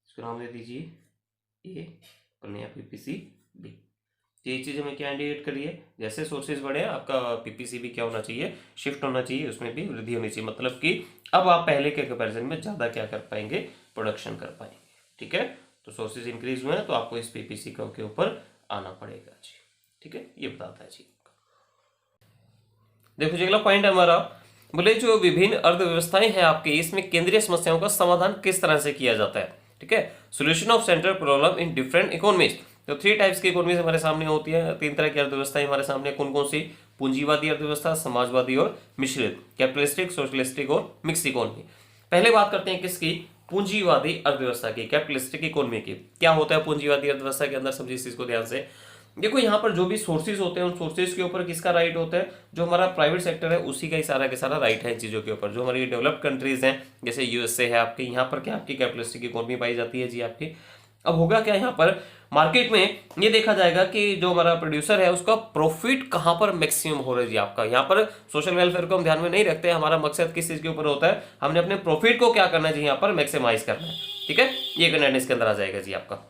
इसको नाम दे दीजिए ए और नया पीपीसी बी। ये चीज हमें क्या इंडिकेट करिए, जैसे सोर्सेज बढ़े आपका पीपीसी भी क्या होना चाहिए, शिफ्ट होना चाहिए, उसमें भी वृद्धि होनी चाहिए। मतलब कि अब आप पहले के कंपैरिजन में ज्यादा क्या कर पाएंगे, प्रोडक्शन कर पाएंगे। ठीक है, तो सोर्सेज इंक्रीज हुए हैं तो आपको इस पीपीसी के ऊपर आना पड़ेगा जी। ठीक है, ये बताता है जी। देखो जी अगला पॉइंट है हमारा, बोले जो विभिन्न अर्थव्यवस्थाएं हैं आपके, इसमें केंद्रीय समस्याओं का समाधान किस तरह से किया जाता है। ठीक है, solution of central problem in different economies. तो 3 टाइप्स की इकोनॉमीज हमारे सामने होती है, 3 तरह की अर्थव्यवस्थाएं हमारे सामने, कौन कौन सी, पूंजीवादी अर्थव्यवस्था, समाजवादी और मिश्रित, कैपिटलिस्टिक, सोशलिस्टिक और मिक्स इकोनॉमी। पहले बात करते हैं किसकी, पूंजीवादी अर्थव्यवस्था की, कैपिटलिस्टिक इकोनॉमी की। क्या होता है पूंजीवादी अर्थव्यवस्था के अंदर, समझिए इस चीज को ध्यान से। देखो यहाँ पर जो भी सोर्सेज होते हैं उन सोर्सेज के ऊपर किसका राइट होता है, जो हमारा प्राइवेट सेक्टर है उसी का ही सारा के सारा राइट है इन चीजों के ऊपर। जो हमारी डेवलप्ड कंट्रीज हैं जैसे यूएसए है आपके, यहाँ पर क्या आपकी कैपिटलिस्टिक इकोनॉमी पाई जाती है जी आपकी। अब होगा क्या, यहाँ पर मार्केट में ये देखा जाएगा कि जो हमारा प्रोड्यूसर है उसका प्रॉफिट कहाँ पर मैक्सिमम हो रहा है जी आपका। यहाँ पर सोशल वेलफेयर को हम ध्यान में नहीं रखते, हमारा मकसद किस चीज के ऊपर होता है, हमने अपने प्रॉफिट को क्या करना है जी यहाँ पर मैक्सिमाइज करना है। ठीक है, ये कंटेंट इसके अंदर आ जाएगा जी आपका।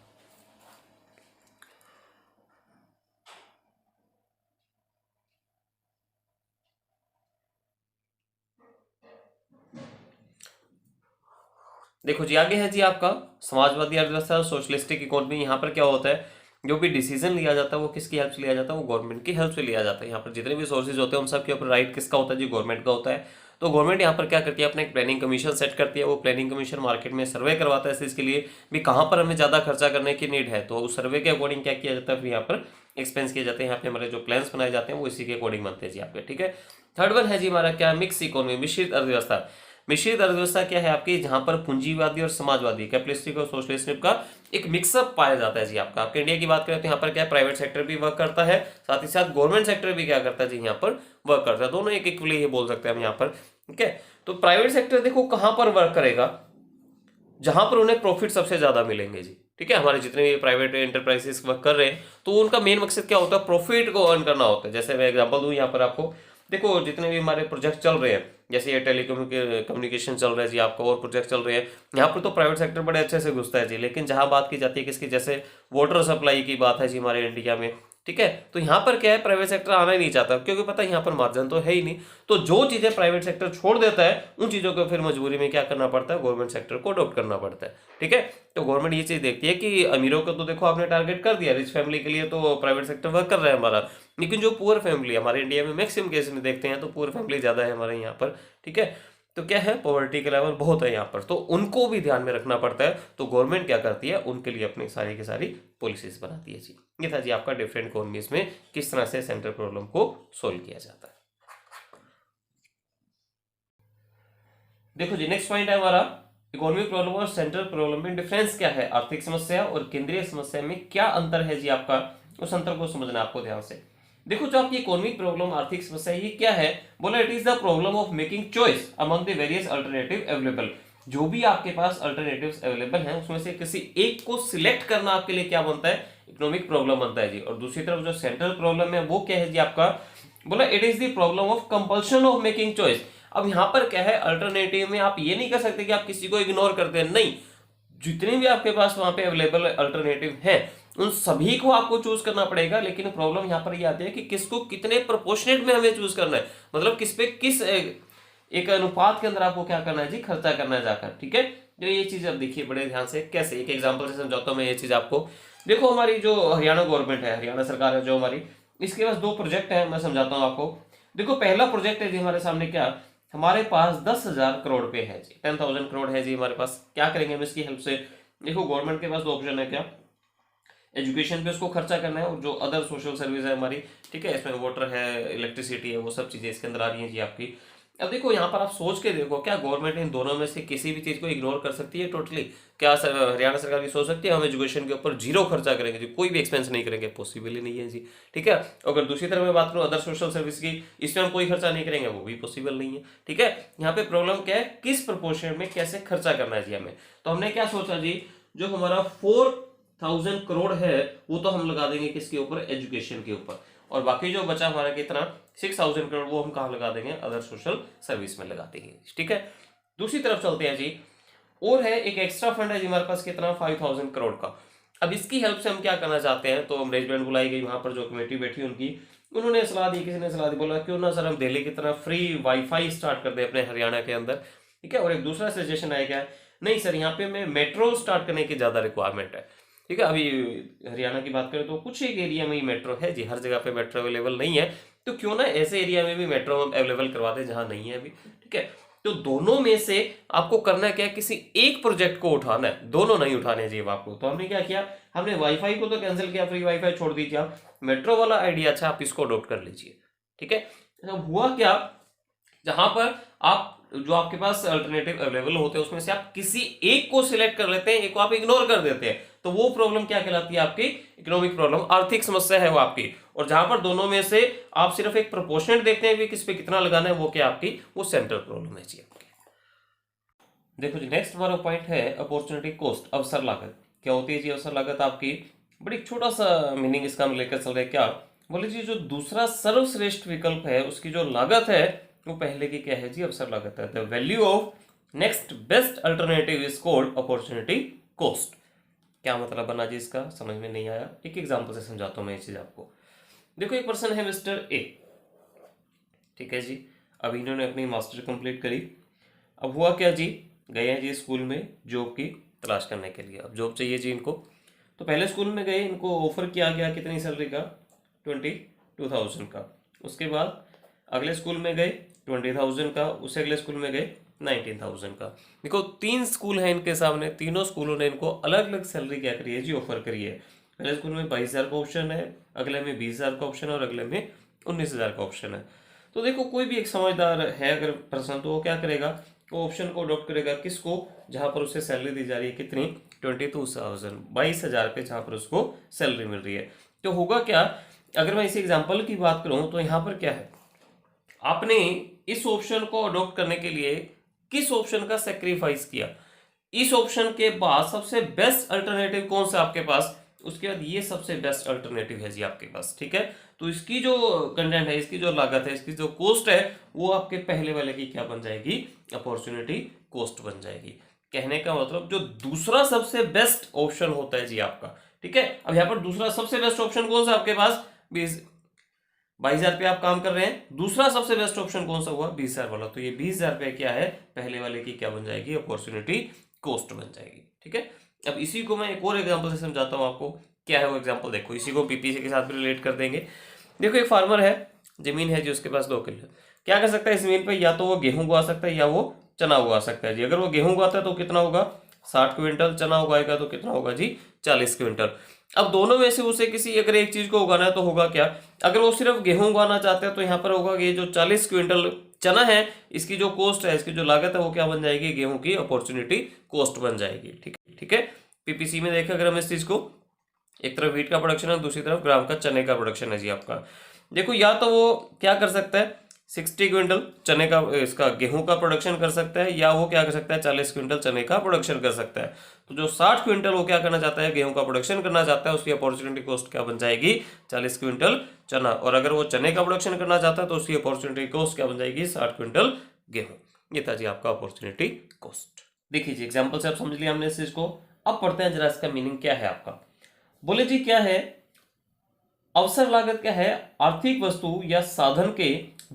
देखो जी आगे है जी आपका समाजवादी अर्थव्यवस्था, सोशलिस्टिक इकोनॉमी। यहाँ पर क्या होता है, जो भी डिसीजन लिया जाता है वो किसकी हेल्प से लिया जाता है, वो गवर्नमेंट की हेल्प से लिया जाता है। यहाँ पर जितने भी सोर्सेज होते हैं उन सब के ऊपर राइट किसका होता है जी, गवर्नमेंट का होता है। तो गवर्नमेंट यहाँ पर क्या करती है, अपना एक प्लानिंग कमीशन सेट करती है। वो प्लानिंग कमीशन मार्केट में सर्वे करवाता है इस चीज के लिए भी कहाँ पर हमें ज्यादा खर्चा करने की नीड है, तो उस सर्वे के अकॉर्डिंग क्या किया जाता है, फिर यहाँ पर एक्सपेंस किए जाते हैं। यहाँ पे हमारे जो प्लान्स बनाए जाते हैं वो इसी के अकॉर्डिंग बनते हैं जी आपके। ठीक है, थर्ड वन है जी हमारा क्या, मिक्स इकोनॉमी, मिश्रित अर्थव्यवस्था। मिश्रित अर्थव्यवस्था क्या है आपकी, जहां पर पूंजीवादी और समाजवादी, कैपिटलिस्टिक और सोशलिस्टिक का एक मिक्सअप पाया जाता है जी आपका। आपके इंडिया की बात करें तो यहाँ पर क्या है, प्राइवेट सेक्टर भी वर्क करता है, साथ ही साथ गवर्नमेंट सेक्टर भी क्या करता है जी यहाँ पर वर्क करता है। दोनों एक इक्वली ही बोल सकते हैं हम यहाँ पर। ठीक है, तो प्राइवेट सेक्टर देखो कहां पर वर्क करेगा, जहां पर उन्हें प्रॉफिट सबसे ज्यादा मिलेंगे जी। ठीक है, हमारे जितने भी प्राइवेट एंटरप्राइजेस वर्क कर रहे हैं तो उनका मेन मकसद क्या होता है, प्रॉफिट को अर्न करना होता है। जैसे मैं एग्जांपल दूं यहाँ पर आपको, देखो जितने भी हमारे प्रोजेक्ट चल रहे हैं, जैसे ये टेलीकम्युनिकेशन चल रहा है जी आपका, और प्रोजेक्ट चल रहे हैं, यहाँ पर तो प्राइवेट सेक्टर बड़े अच्छे से घुसता है जी। लेकिन जहां बात की जाती है किसकी, जैसे वाटर सप्लाई की बात है जी हमारे इंडिया में, ठीक है, तो यहाँ पर क्या है, प्राइवेट सेक्टर आना ही नहीं चाहता, क्योंकि पता है यहाँ पर मार्जिन तो है ही नहीं। तो जो चीजें प्राइवेट सेक्टर छोड़ देता है उन चीजों को फिर मजबूरी में क्या करना पड़ता है, गवर्नमेंट सेक्टर को अडॉप्ट करना पड़ता है। ठीक है, तो गवर्नमेंट ये चीज देखती है कि अमीरों को तो देखो आपने टारगेट कर दिया, रिच फैमिली के लिए तो प्राइवेट सेक्टर वर्क कर रहा है हमारा, लेकिन जो पुअर फैमिली है हमारे इंडिया में मैक्सिमम केस में देखते हैं तो पुअर फैमिली ज्यादा है हमारे यहाँ पर। ठीक है, तो क्या है, पॉवर्टी का लेवल बहुत है यहाँ पर, तो उनको भी ध्यान में रखना पड़ता है। तो गवर्नमेंट क्या करती है, उनके लिए अपनी सारी की सारी पॉलिसीज बनाती है जी। ये था जी आपका डिफरेंट इकोनॉमीज में किस तरह से सेंट्रल प्रॉब्लम को सोल्व किया जाता है। देखो जी नेक्स्ट पॉइंट है हमारा, इकोनॉमिक प्रॉब्लम और सेंट्रल प्रॉब्लम में डिफरेंस क्या है, आर्थिक समस्या और केंद्रीय समस्या में क्या अंतर है जी आपका, उस अंतर को समझना आपको ध्यान से। देखो जो आपकी इकोनॉमिक प्रॉब्लम, आर्थिक समस्या, ये क्या है, बोला it is the problem of making choice among the various alternative available. जो भी आपके पास अल्टरनेटिव्स अवेलेबल हैं उसमें से किसी एक को सिलेक्ट करना आपके लिए क्या बनता है, इकोनॉमिक प्रॉब्लम बनता है जी। और दूसरी तरफ जो सेंट्रल प्रॉब्लम है वो क्या है जी आपका, बोला it is the problem of compulsion of making choice. अब यहां पर क्या है, अल्टरनेटिव में आप ये नहीं कर सकते कि आप किसी को इग्नोर करते हैं, नहीं, जितने भी आपके पास वहां पे अवेलेबल अल्टरनेटिव है उन सभी को आपको चूज करना पड़ेगा, लेकिन प्रॉब्लम यहाँ पर ये आती है कि किसको कितने प्रोपोर्शनेट में हमें चूज करना है, मतलब किस पे किस एक अनुपात के अंदर आपको क्या करना है जी, खर्चा करना है जाकर। ठीक है, तो ये चीज अब देखिए बड़े ध्यान से, कैसे एक एग्जांपल से समझाता हूँ मैं ये चीज आपको। देखो हमारी जो हरियाणा गवर्नमेंट है, हरियाणा सरकार है जो हमारी, इसके पास दो प्रोजेक्ट है, मैं समझाता हूँ आपको। देखो पहला प्रोजेक्ट है जी हमारे सामने, क्या हमारे पास 10,000 करोड़ पे है जी, 10,000 करोड़ है जी हमारे पास। क्या करेंगे हम इसकी हेल्प से? देखो गवर्नमेंट के पास दो ऑप्शन है, क्या एजुकेशन पे उसको खर्चा करना है, और जो अदर सोशल सर्विस है हमारी, ठीक है, इसमें वाटर है, इलेक्ट्रिसिटी है, वो सब चीजें इसके अंदर आ रही हैं जी आपकी। अब देखो यहाँ पर आप सोच के देखो, क्या गवर्नमेंट इन दोनों में से किसी भी चीज को इग्नोर कर सकती है टोटली? क्या हरियाणा सरकार भी सोच सकती है हम एजुकेशन के ऊपर जीरो खर्चा करेंगे जी, कोई भी एक्सपेंस नहीं करेंगे? पॉसिबल ही नहीं है जी। ठीक है, अगर दूसरी तरफ मैं बात करूँ अदर सोशल सर्विस की, इसमें हम कोई खर्चा नहीं करेंगे, वो भी पॉसिबल नहीं है। ठीक है, यहाँ पे प्रॉब्लम क्या है, किस प्रोपोर्शन में कैसे खर्चा करना है जी हमें। तो हमने क्या सोचा जी, जो हमारा 4,000 करोड़ है वो तो हम लगा देंगे किसके ऊपर, एजुकेशन के ऊपर, और बाकी जो बचा हमारा कितना 6,000 करोड़, वो हम कहाँ लगा देंगे, अदर सोशल सर्विस में लगा देंगे। ठीक है, दूसरी तरफ चलते हैं जी, और है एक एक्स्ट्रा फंड है जी हमारे पास, कितना 5,000 करोड़ का। अब इसकी हेल्प से हम क्या करना चाहते हैं, तो मैनेजमेंट बुलाई गई, वहां पर जो कमेटी बैठी उनकी, उन्होंने सलाह दी, किसी ने सलाह दी, बोला क्यों ना सर हम दिल्ली की तरह फ्री वाईफाई स्टार्ट कर दे अपने हरियाणा के अंदर। ठीक है, और एक दूसरा सजेशन आया क्या, नहीं सर यहाँ पे हमें मेट्रो स्टार्ट करने की ज्यादा रिक्वायरमेंट है। ठीक है, अभी हरियाणा की बात करें तो कुछ एक एरिया में ही मेट्रो है जी, हर जगह पे मेट्रो अवेलेबल नहीं है, तो क्यों ना ऐसे एरिया में भी मेट्रो अवेलेबल करवा दें जहां नहीं है अभी। ठीक है, तो दोनों में से आपको करना क्या है, किसी एक प्रोजेक्ट को उठाना है, दोनों नहीं उठाने चाहिए आपको। तो हमने क्या किया, हमने वाईफाई को तो कैंसिल किया, फ्री वाईफाई छोड़ दीजिए आप, मेट्रो वाला आइडिया अच्छा आप इसको अडॉप्ट कर लीजिए। ठीक है, तो हुआ क्या, जहां पर आप जो आपके पास अल्टरनेटिव अवेलेबल होते हैं उसमें से आप किसी एक को सिलेक्ट कर लेते हैं, एक को आप इग्नोर कर देते हैं, तो वो प्रॉब्लम क्या कहलाती है, आपकी इकोनॉमिक प्रॉब्लम, आर्थिक समस्या है वो आपकी। और जहां पर दोनों में से आप सिर्फ एक प्रोपोर्शनेट देखते हैं कि किस पे कितना लगाना है, वो क्या आपकी, वो सेंट्रल प्रॉब्लम है जी आपकी। देखो जी नेक्स्ट हमारा पॉइंट है अपॉर्चुनिटी कॉस्ट, अवसर लागत। क्या होती है जी अवसर लागत आपकी? बड़ी छोटा सा मीनिंग इसका हम लेकर चल रहे हैं, क्या बोले जी, जो दूसरा सर्वश्रेष्ठ विकल्प है उसकी जो लागत है वो पहले की क्या है जी, अवसर लागत है। The value of next best alternative is called opportunity cost. क्या मतलब बना जी इसका, समझ में नहीं आया, एक एग्जांपल से समझाता हूं मैं ये चीज आपको। देखो एक पर्सन है मिस्टर ए, ठीक है जी, अभी इन्होंने अपनी मास्टर कंप्लीट करी। अब हुआ क्या जी, गए हैं जी स्कूल में जॉब की तलाश करने के लिए, अब जॉब चाहिए जी इनको। तो पहले स्कूल में गए, इनको ऑफर किया गया कितनी सैलरी का, 22,000 का। उसके बाद अगले स्कूल में गए 20,000 का, उससे अगले स्कूल में गए 19,000 का। देखो तीन स्कूल हैं इनके सामने, तीनों स्कूलों ने इनको अलग अलग सैलरी क्या करी है जी, ऑफर करी है। पहले स्कूल में 22,000 का ऑप्शन है, अगले में 20,000 का ऑप्शन है, और अगले में 19,000 का ऑप्शन है। तो देखो कोई भी एक समझदार है अगर पर्सन, तो वो क्या करेगा, वो ऑप्शन को अडॉप्ट करेगा, किसको, जहां पर उसे सैलरी दी जा रही है कितनी, 22,000, 22,000 पे जहां पर उसको सैलरी मिल रही है। तो होगा क्या, अगर मैं इसी एग्जाम्पल की बात करूं तो यहाँ पर क्या है, आपने इस ऑप्शन को अडॉप्ट करने के लिए किस ऑप्शन का सेक्रीफाइस किया, इस ऑप्शन के बाद सबसे बेस्ट अल्टरनेटिव कौन सा आपके पास, उसके बाद ये सबसे बेस्ट अल्टरनेटिव है जी आपके पास। ठीक है, तो इसकी जो कंटेंट है, इसकी जो लागत है, इसकी जो कॉस्ट है, वो आपके पहले वाले की क्या बन जाएगी, अपॉर्चुनिटी कॉस्ट बन जाएगी। कहने का मतलब जो दूसरा सबसे बेस्ट ऑप्शन होता है जी आपका, ठीक है, अब यहाँ पर दूसरा सबसे बेस्ट ऑप्शन कौन सा आपके पास, 22,000 पे आप काम कर रहे हैं, दूसरा सबसे बेस्ट ऑप्शन कौन सा हुआ, 20,000 वाला, तो ये 20,000 पे क्या है, पहले वाले की क्या बन जाएगी, अपॉर्चुनिटी कॉस्ट बन जाएगी। ठीक है, अब इसी को मैं एक और एग्जांपल से समझाता हूं आपको, क्या है वो एग्जांपल, देखो इसी को पीपीसी के साथ भी रिलेट कर देंगे। देखो एक फार्मर है, जमीन है जी उसके पास 2 किलो, क्या कर सकता है इस जमीन पे, या तो वो गेहूं उगा सकता है या वो चना उगा सकता है जी। अगर वो गेहूं उगाता है तो कितना होगा, 60 क्विंटल, चना उगाएगा तो कितना होगा जी, 40 क्विंटल। अब दोनों में से उसे किसी अगर एक चीज को उगाना है तो होगा क्या, अगर वो सिर्फ गेहूं उगाना चाहते हैं तो यहाँ पर होगा ये जो 40 क्विंटल चना है, इसकी जो कॉस्ट है, इसकी जो लागत है, वो क्या बन जाएगी, गेहूं की अपॉर्चुनिटी कॉस्ट बन जाएगी। ठीक है, पीपीसी में देखा अगर हम इस चीज को, एक तरफ व्हीट का प्रोडक्शन है, दूसरी तरफ ग्राम का चने का प्रोडक्शन है जी आपका। देखो या तो वो क्या कर सकता है, 60 क्विंटल चने का, इसका गेहूं का प्रोडक्शन कर सकता है, या वो क्या कर सकता है, 40 क्विंटल चने का प्रोडक्शन कर सकता है। तो जो 60 क्विंटल वो क्या करना चाहता है, गेहूं का प्रोडक्शन करना चाहता है, उसकी अपॉर्चुनिटी कॉस्ट क्या बन जाएगी, 40 क्विंटल चना। और अगर वो चने का प्रोडक्शन करना चाहता है तो उसकी अपॉर्चुनिटी कॉस्ट क्या बन जाएगी, 60 क्विंटल गेहूं। ये था जी आपका अपॉर्चुनिटी कॉस्ट। देखिए जी एग्जाम्पल से आप समझ लिया हमने इस चीज को। अब पढ़ते हैं जरा इसका मीनिंग क्या है आपका। बोले जी क्या है, अवसर लागत क्या है, आर्थिक वस्तु या साधन के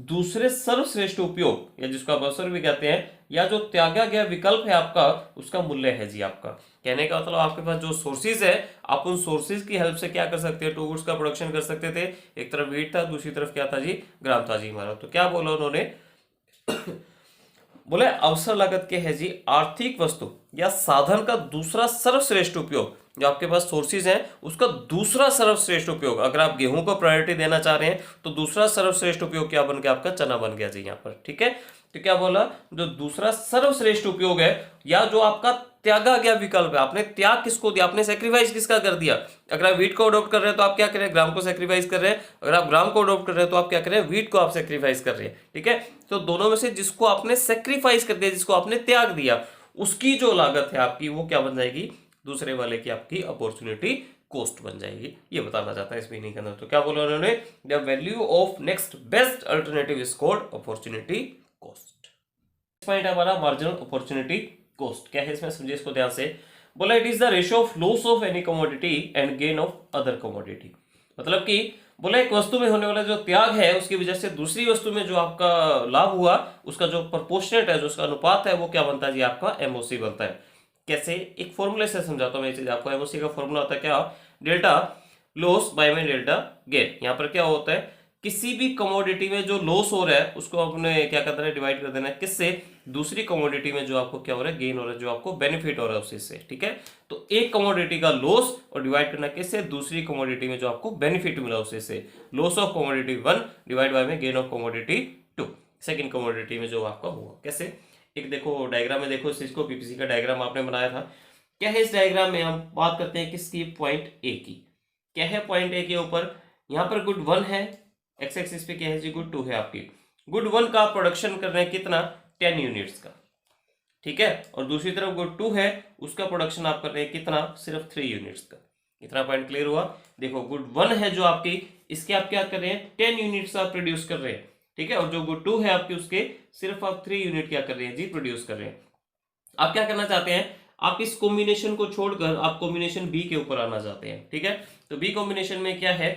दूसरे सर्वश्रेष्ठ उपयोग, या जिसको आप अवसर भी कहते हैं, या जो त्यागा गया विकल्प है आपका, उसका मूल्य है जी आपका। कहने का मतलब आपके पास जो सोर्सेज है, आप उन सोर्सेज की हेल्प से क्या कर सकते हैं, टू गुड्स का प्रोडक्शन कर सकते थे। एक तरफ वीट था, दूसरी तरफ क्या था जी, ग्राम था जी हमारा। तो क्या बोला उन्होंने, बोले अवसर लागत के है जी आर्थिक वस्तु या साधन का दूसरा सर्वश्रेष्ठ उपयोग, जो आपके पास सोर्सेज हैं उसका दूसरा सर्वश्रेष्ठ उपयोग। अगर आप गेहूं को प्रायोरिटी देना चाह रहे हैं तो दूसरा सर्वश्रेष्ठ उपयोग क्या बन गया, आपका चना बन गया जी यहाँ पर। ठीक है, तो क्या बोला, जो दूसरा सर्वश्रेष्ठ उपयोग है या जो आपका त्यागा गया विकल्प है, आपने त्याग किसको दिया, आपने सेक्रीफाइस किसका कर दिया। अगर आप वीट को अडॉप्ट कर रहे हैं तो आप क्या करें, ग्राम को सेक्रीफाइस कर रहे हैं। अगर आप ग्राम को अडॉप्ट कर रहे हैं तो आप क्या करें, वीट को आप सेक्रीफाइस कर रहे हैं। ठीक है, तो दोनों में से जिसको आपने सेक्रीफाइस कर दिया, जिसको आपने त्याग दिया, उसकी जो लागत है आपकी वो क्या बन जाएगी, दूसरे वाले की आपकी अपॉर्चुनिटी कॉस्ट बन जाएगी। ये बताना चाहता है इस मीनिंग के अंदर। तो क्या बोला उन्होंने, the value of next best alternative is called opportunity cost. Point हमारा मार्जिनल अपॉर्चुनिटी कॉस्ट। क्या है इसमें, समझिए इसको ध्यान से। बोला it is the ratio of loss of any commodity and gain of other commodity. मतलब कि बोला एक वस्तु में होने वाला जो त्याग है उसकी वजह से दूसरी वस्तु में जो आपका लाभ हुआ, उसका जो प्रोपोर्शनेट है, जो उसका अनुपात है, वो क्या बनता है जी, आपका एमओसी बनता है। कैसे, एक फॉर्मूले से समझाता हूं मैं ये चीज आपको। एमओसी का फॉर्मूला होता है क्या, डेल्टा लॉस बाय में डेल्टा गेन। यहाँ पर क्या होता है, किसी भी कमोडिटी में जो लॉस हो रहा है उसको आपने क्या करना है, डिवाइड कर देना है किससे, दूसरी कमोडिटी में जो आपको क्या हो रहा है, गेन हो रहा है, जो आपको बेनिफिट हो रहा है उसी से। ठीक है, तो एक कमोडिटी का लॉस और डिवाइड करना किससे, दूसरी कमोडिटी में जो आपको बेनिफिट मिला उसी से। Loss of commodity 1 divide by में gain of commodity 2, second commodity में जो आपका हुआ। कैसे, एक देखो डायग्राम में, देखो इस चीज को, पीपीसी का डायग्राम आपने बनाया था। क्या है इस डायग्राम में, हम बात करते हैं किसकी, पॉइंट ए की। क्या है पॉइंट ए के ऊपर, यहाँ पर गुड 1 है, एक्स एक्सिस पे क्या है जी, गुड 2 है आपकी। गुड 1 का प्रोडक्शन कर रहे हैं कितना, 10 यूनिट्स का। ठीक है, और दूसरी तरफ गुड 2 है, उसका प्रोडक्शन आप कर रहे हैं कितना, सिर्फ 3 यूनिट्स का। इतना पॉइंट क्लियर हुआ। देखो गुड 1 है जो आपकी, इसके आप क्या कर रहे हैं, 10 यूनिट्स आप प्रोड्यूस कर रहे हैं। ठीक है, और जो गुड 2 है आपकी, उसके सिर्फ आप 3 यूनिट क्या कर रहे हैं जी, प्रोड्यूस कर रहे हैं। आप क्या करना चाहते हैं, आप इस कॉम्बिनेशन को छोड़कर आप कॉम्बिनेशन बी के ऊपर आना चाहते हैं। ठीक है, तो बी कॉम्बिनेशन में क्या है,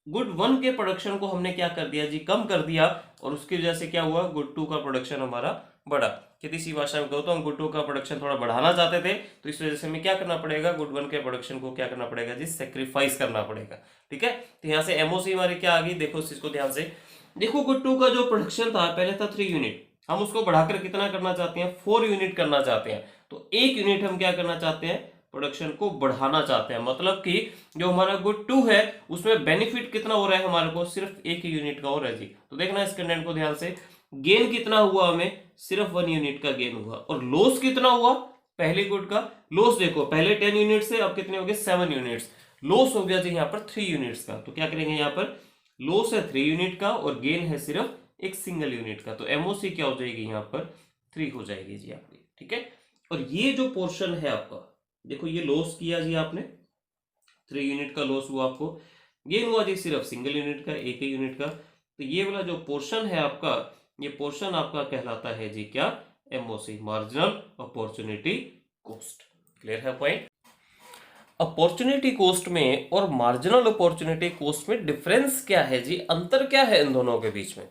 गुड 1 के प्रोडक्शन को हमने क्या कर दिया जी, कम कर दिया, और उसकी वजह से क्या हुआ, गुड 2 का प्रोडक्शन हमारा बढ़ा। सीधी सी भाषा में कहूँ तो हम गुड 2 का प्रोडक्शन थोड़ा बढ़ाना चाहते थे, तो इस वजह से हमें क्या करना पड़ेगा, गुड 1 के प्रोडक्शन को क्या करना पड़ेगा जी, सेक्रीफाइस करना पड़ेगा। ठीक है, तो यहाँ से एमओसी हमारी क्या आ गई, देखो इस चीज को ध्यान से। देखो गुड 2 का जो प्रोडक्शन था पहले था 3 यूनिट, हम उसको बढ़ाकर कितना करना चाहते हैं, 4 यूनिट करना चाहते हैं। तो 1 यूनिट हम क्या करना चाहते हैं, प्रोडक्शन को बढ़ाना चाहते हैं। मतलब कि जो हमारा गुड 2 है उसमें बेनिफिट कितना हो रहा है हमारे को, सिर्फ 1 यूनिट का हो रहा है जी। तो देखना इस कंटेंट को ध्यान से, गेन कितना हुआ हमें, सिर्फ 1 यूनिट का गेन हुआ। और लॉस कितना हुआ, पहले गुड का लॉस देखो, पहले 10 यूनिट से अब कितने हो गए, 7 यूनिट्स। लॉस हो गया जी यहाँ पर 3 यूनिट्स का। तो क्या करेंगे, यहाँ पर लॉस है 3 यूनिट का और गेन है सिर्फ एक सिंगल यूनिट का। तो एमओसी क्या हो जाएगी यहाँ पर, 3 हो जाएगी जी आपकी। ठीक है, और ये जो पोर्शन है आपका, देखो ये लॉस किया जी आपने, 3 यूनिट का लॉस हुआ आपको, गेन हुआ जी सिर्फ सिंगल यूनिट का, एक ही यूनिट का। तो ये वाला जो पोर्शन है आपका, ये पोर्शन आपका कहलाता है जी क्या, MOC, marginal opportunity cost. Clear है पॉइंट। अपॉर्चुनिटी कॉस्ट में और मार्जिनल अपॉर्चुनिटी कॉस्ट में डिफरेंस क्या है जी, अंतर क्या है इन दोनों के बीच में।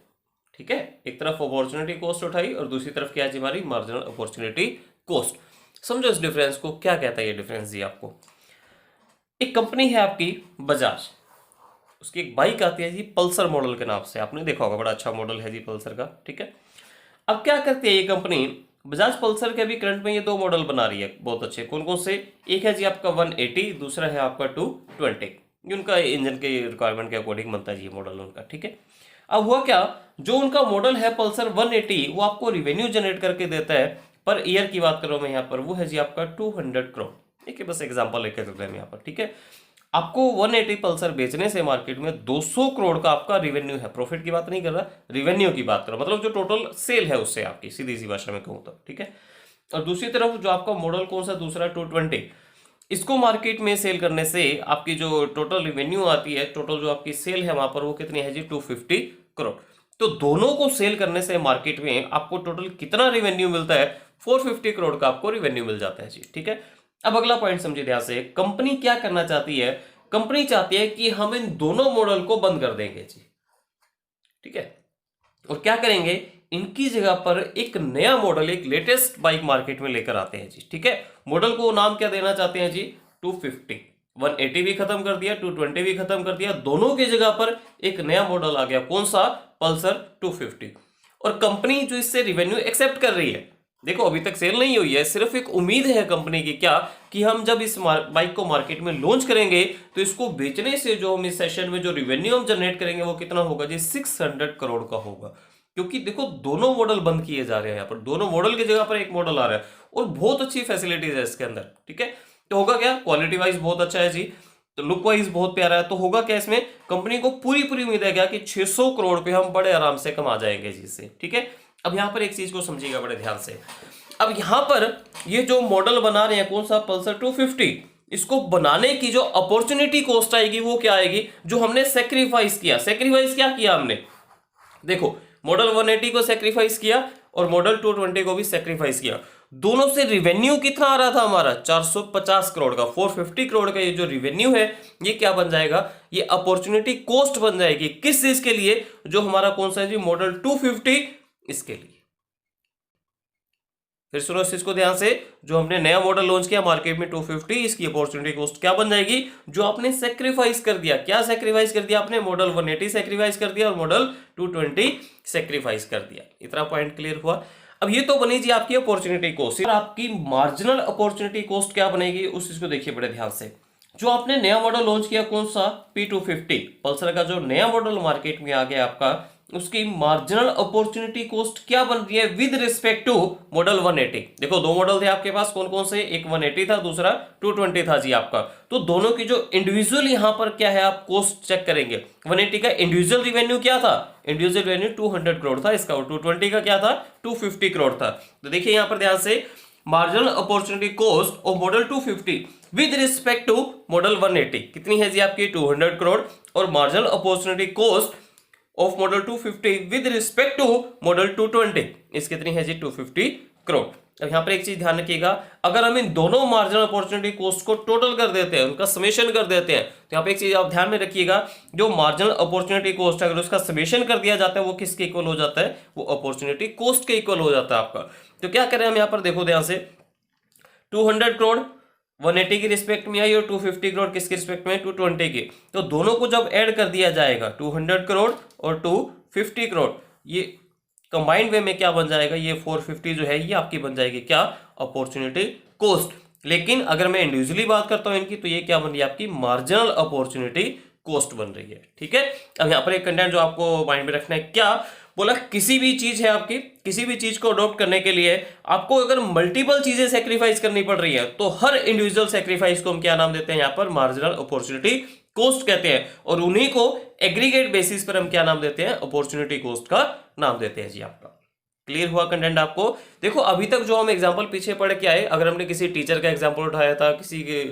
ठीक है, एक तरफ अपॉर्चुनिटी कॉस्ट उठाई और दूसरी तरफ क्या है जी, हमारी मार्जिनल अपॉर्चुनिटी कॉस्ट। समझो इस डिफरेंस को, क्या कहता है ये डिफरेंस जी आपको। एक कंपनी है आपकी बजाज, उसकी एक बाइक आती है जी पल्सर मॉडल के नाम से, आपने देखा होगा, बड़ा अच्छा मॉडल है जी पल्सर का। ठीक है, अब क्या करती है ये कंपनी, बजाज पल्सर के अभी करंट में ये 2 मॉडल बना रही है बहुत अच्छे। कौन कौन से, एक है जी आपका 180, दूसरा है आपका 220। ये उनका इंजन के रिक्वायरमेंट के अकॉर्डिंग बनता है ये मॉडल उनका। ठीक है, अब हुआ क्या, जो उनका मॉडल है पल्सर 180, वो आपको रिवेन्यू जनरेट करके देता है, पर ईयर की बात करो मैं यहाँ पर, वो है जी आपका 200 करोड़। ठीक है, बस एग्जांपल लेके चलते हैं यहाँ पर। ठीक है, आपको 180 पल्सर बेचने से मार्केट में 200 करोड़ का आपका रिवेन्यू है। प्रॉफिट की बात नहीं कर रहा, रिवेन्यू की बात कर रहा, मतलब जो टोटल सेल है उससे आपकी, सीधी सी भाषा में कहूँ तो। ठीक है, और दूसरी तरफ जो आपका मॉडल कौन सा दूसरा 220, इसको मार्केट में सेल करने से आपकी जो टोटल रिवेन्यू आती है, टोटल जो आपकी सेल है वहां पर, वो कितनी है जी, 250 करोड़। तो दोनों को सेल करने से मार्केट में आपको टोटल कितना रिवेन्यू मिलता है, 450 करोड़ का आपको रिवेन्यू मिल जाता है जी। ठीक है, अब अगला पॉइंट समझिए ध्यान से, कंपनी क्या करना चाहती है, कंपनी चाहती है कि हम इन दोनों मॉडल को बंद कर देंगे जी, ठीक है, और क्या करेंगे, इनकी जगह पर एक नया मॉडल, एक लेटेस्ट बाइक मार्केट में लेकर आते हैं जी, ठीक है। मॉडल को नाम क्या देना चाहते हैं जी, 250। 180 भी खत्म कर दिया, 220 भी खत्म कर दिया, दोनों की जगह पर एक नया मॉडल आ गया, कौन सा, पल्सर 250। और कंपनी जो इससे रिवेन्यू एक्सेप्ट कर रही है, देखो अभी तक सेल नहीं हुई है, सिर्फ एक उम्मीद है कंपनी की, क्या कि हम जब इस बाइक को मार्केट में लॉन्च करेंगे तो इसको बेचने से जो हम इस सेशन में जो रिवेन्यू हम जनरेट करेंगे वो कितना होगा जी, 600 करोड़ का होगा। क्योंकि देखो दोनों मॉडल बंद किए जा रहे हैं यहाँ पर, दोनों मॉडल की जगह पर एक मॉडल आ रहा है और बहुत अच्छी फैसिलिटीज है इसके अंदर, ठीक है। तो होगा क्या, क्वालिटी वाइज बहुत अच्छा है जी, तो लुक वाइज बहुत प्यारा है, तो होगा क्या, इसमें कंपनी को पूरी पूरी उम्मीद है क्या कि 600 करोड़ पे हम बड़े आराम से कमा जाएंगे जी इससे, ठीक है। अब यहाँ पर एक चीज को समझिएगा बड़े ध्यान से, अब यहाँ पर ये जो मॉडल बना रहे हैं, कौन सा, पल्सर 250, इसको बनाने की जो अपॉर्चुनिटी कॉस्ट आएगी वो क्या आएगी, जो हमने सेक्रीफाइस किया, सेक्रीफाइस क्या किया हमने, देखो मॉडल 180 को सेक्रीफाइस किया और मॉडल 220 को भी सेक्रीफाइस किया, दोनों से रिवेन्यू कितना आ रहा था हमारा, 450 करोड़ का, 450 करोड़ का ये जो रिवेन्यू है ये क्या बन जाएगा, ये अपॉर्चुनिटी कॉस्ट बन जाएगी, किस चीज के लिए, जो हमारा कौन सा है जी, मॉडल 250, इसके लिए। फिर सुनो इस चीज को ध्यान से, जो हमने नया मॉडल लॉन्च किया मार्केट में 250, इसकी अपॉर्चुनिटी कॉस्ट क्या बन जाएगी, जो आपने सेक्रीफाइस कर दिया, क्या सेक्रीफाइस कर दिया आपने, मॉडल 180 सेक्रीफाइस कर दिया और मॉडल 220 सेक्रीफाइस कर दिया। इतना पॉइंट क्लियर हुआ। अब ये तो बनी जी आपकी अपॉर्चुनिटी कॉस्ट, आपकी मार्जिनल अपॉर्चुनिटी कॉस्ट क्या बनेगी उस चीज को देखिए बड़े ध्यान से। जो आपने नया मॉडल लॉन्च किया कौन सा, P250, पल्सर का जो नया मॉडल मार्केट में आ गया आपका, उसकी मार्जिनल अपॉर्चुनिटी कॉस्ट क्या बन रही है विद रिस्पेक्ट टू मॉडल 180। देखो दो मॉडल थे आपके पास, कौन कौन से, एक 180 था, दूसरा 220 था जी आपका, तो दोनों की जो इंडिविजुअल यहां पर क्या है, आप कॉस्ट चेक करेंगे। 180 का इंडिविजुअल रिवेन्यू क्या था, इंडिविजुअल रिवेन्यू 200 करोड़ था इसका, और 220 का क्या था, 250 करोड़ था। तो देखिए यहां पर ध्यान से, marginal opportunity cost of model 250 with respect to model 180 कितनी है जी आपकी, 200 करोड़, और marginal opportunity cost of model 250 with respect to model 220 इस कितनी है जी, 250 करोड़। अब यहाँ पर एक चीज ध्यान रखिएगा, अगर हम इन दोनों मार्जिनल अपॉर्चुनिटी कॉस्ट को टोटल कर देते हैं, उनका समेशन कर देते हैं, तो यहाँ पे एक चीज आप ध्यान में रखिएगा, जो मार्जिनल अपॉर्चुनिटी कॉस्ट है अगर उसका समेशन कर दिया जाता है वो किसके इक्वल हो जाता है, वो अपॉर्चुनिटी कॉस्ट के इक्वल हो जाता है आपका। तो क्या करें हम यहाँ पर, देखो ध्यान से, 200 करोड़ 180 की रिस्पेक्ट में आई और 250 करोड़ किसके रिस्पेक्ट में, 220 की, तो दोनों को जब ऐड कर दिया जाएगा 200 करोड़ और 250 करोड़, ये कंबाइंड वे में क्या बन जाएगा, ये 450 जो है ये आपकी बन जाएगी क्या, अपॉर्चुनिटी कॉस्ट। लेकिन अगर मैं इंडिविजुअली बात करता हूं इनकी, तो ये क्या बन रही है आपकी, मार्जिनल अपॉर्चुनिटी कॉस्ट बन रही है, ठीक है। अब यहाँ पर एक कंटेंट जो आपको माइंड में रखना है, क्या बोला, किसी भी चीज है आपकी, किसी भी चीज को अडॉप्ट करने के लिए आपको अगर मल्टीपल चीजें सेक्रीफाइस करनी पड़ रही है, तो हर इंडिविजुअल सेक्रीफाइस को हम क्या नाम देते हैं, यहाँ पर मार्जिनल अपॉर्चुनिटी कॉस्ट कहते हैं, और उन्हीं को एग्रीगेट बेसिस पर हम क्या नाम देते हैं, अपॉर्चुनिटी कॉस्ट का नाम देते हैं जी आपका। क्लियर हुआ कंटेंट आपको। देखो अभी तक जो हम एग्जांपल पीछे पढ़ के आए, अगर हमने किसी टीचर का एग्जांपल उठाया था, किसी के,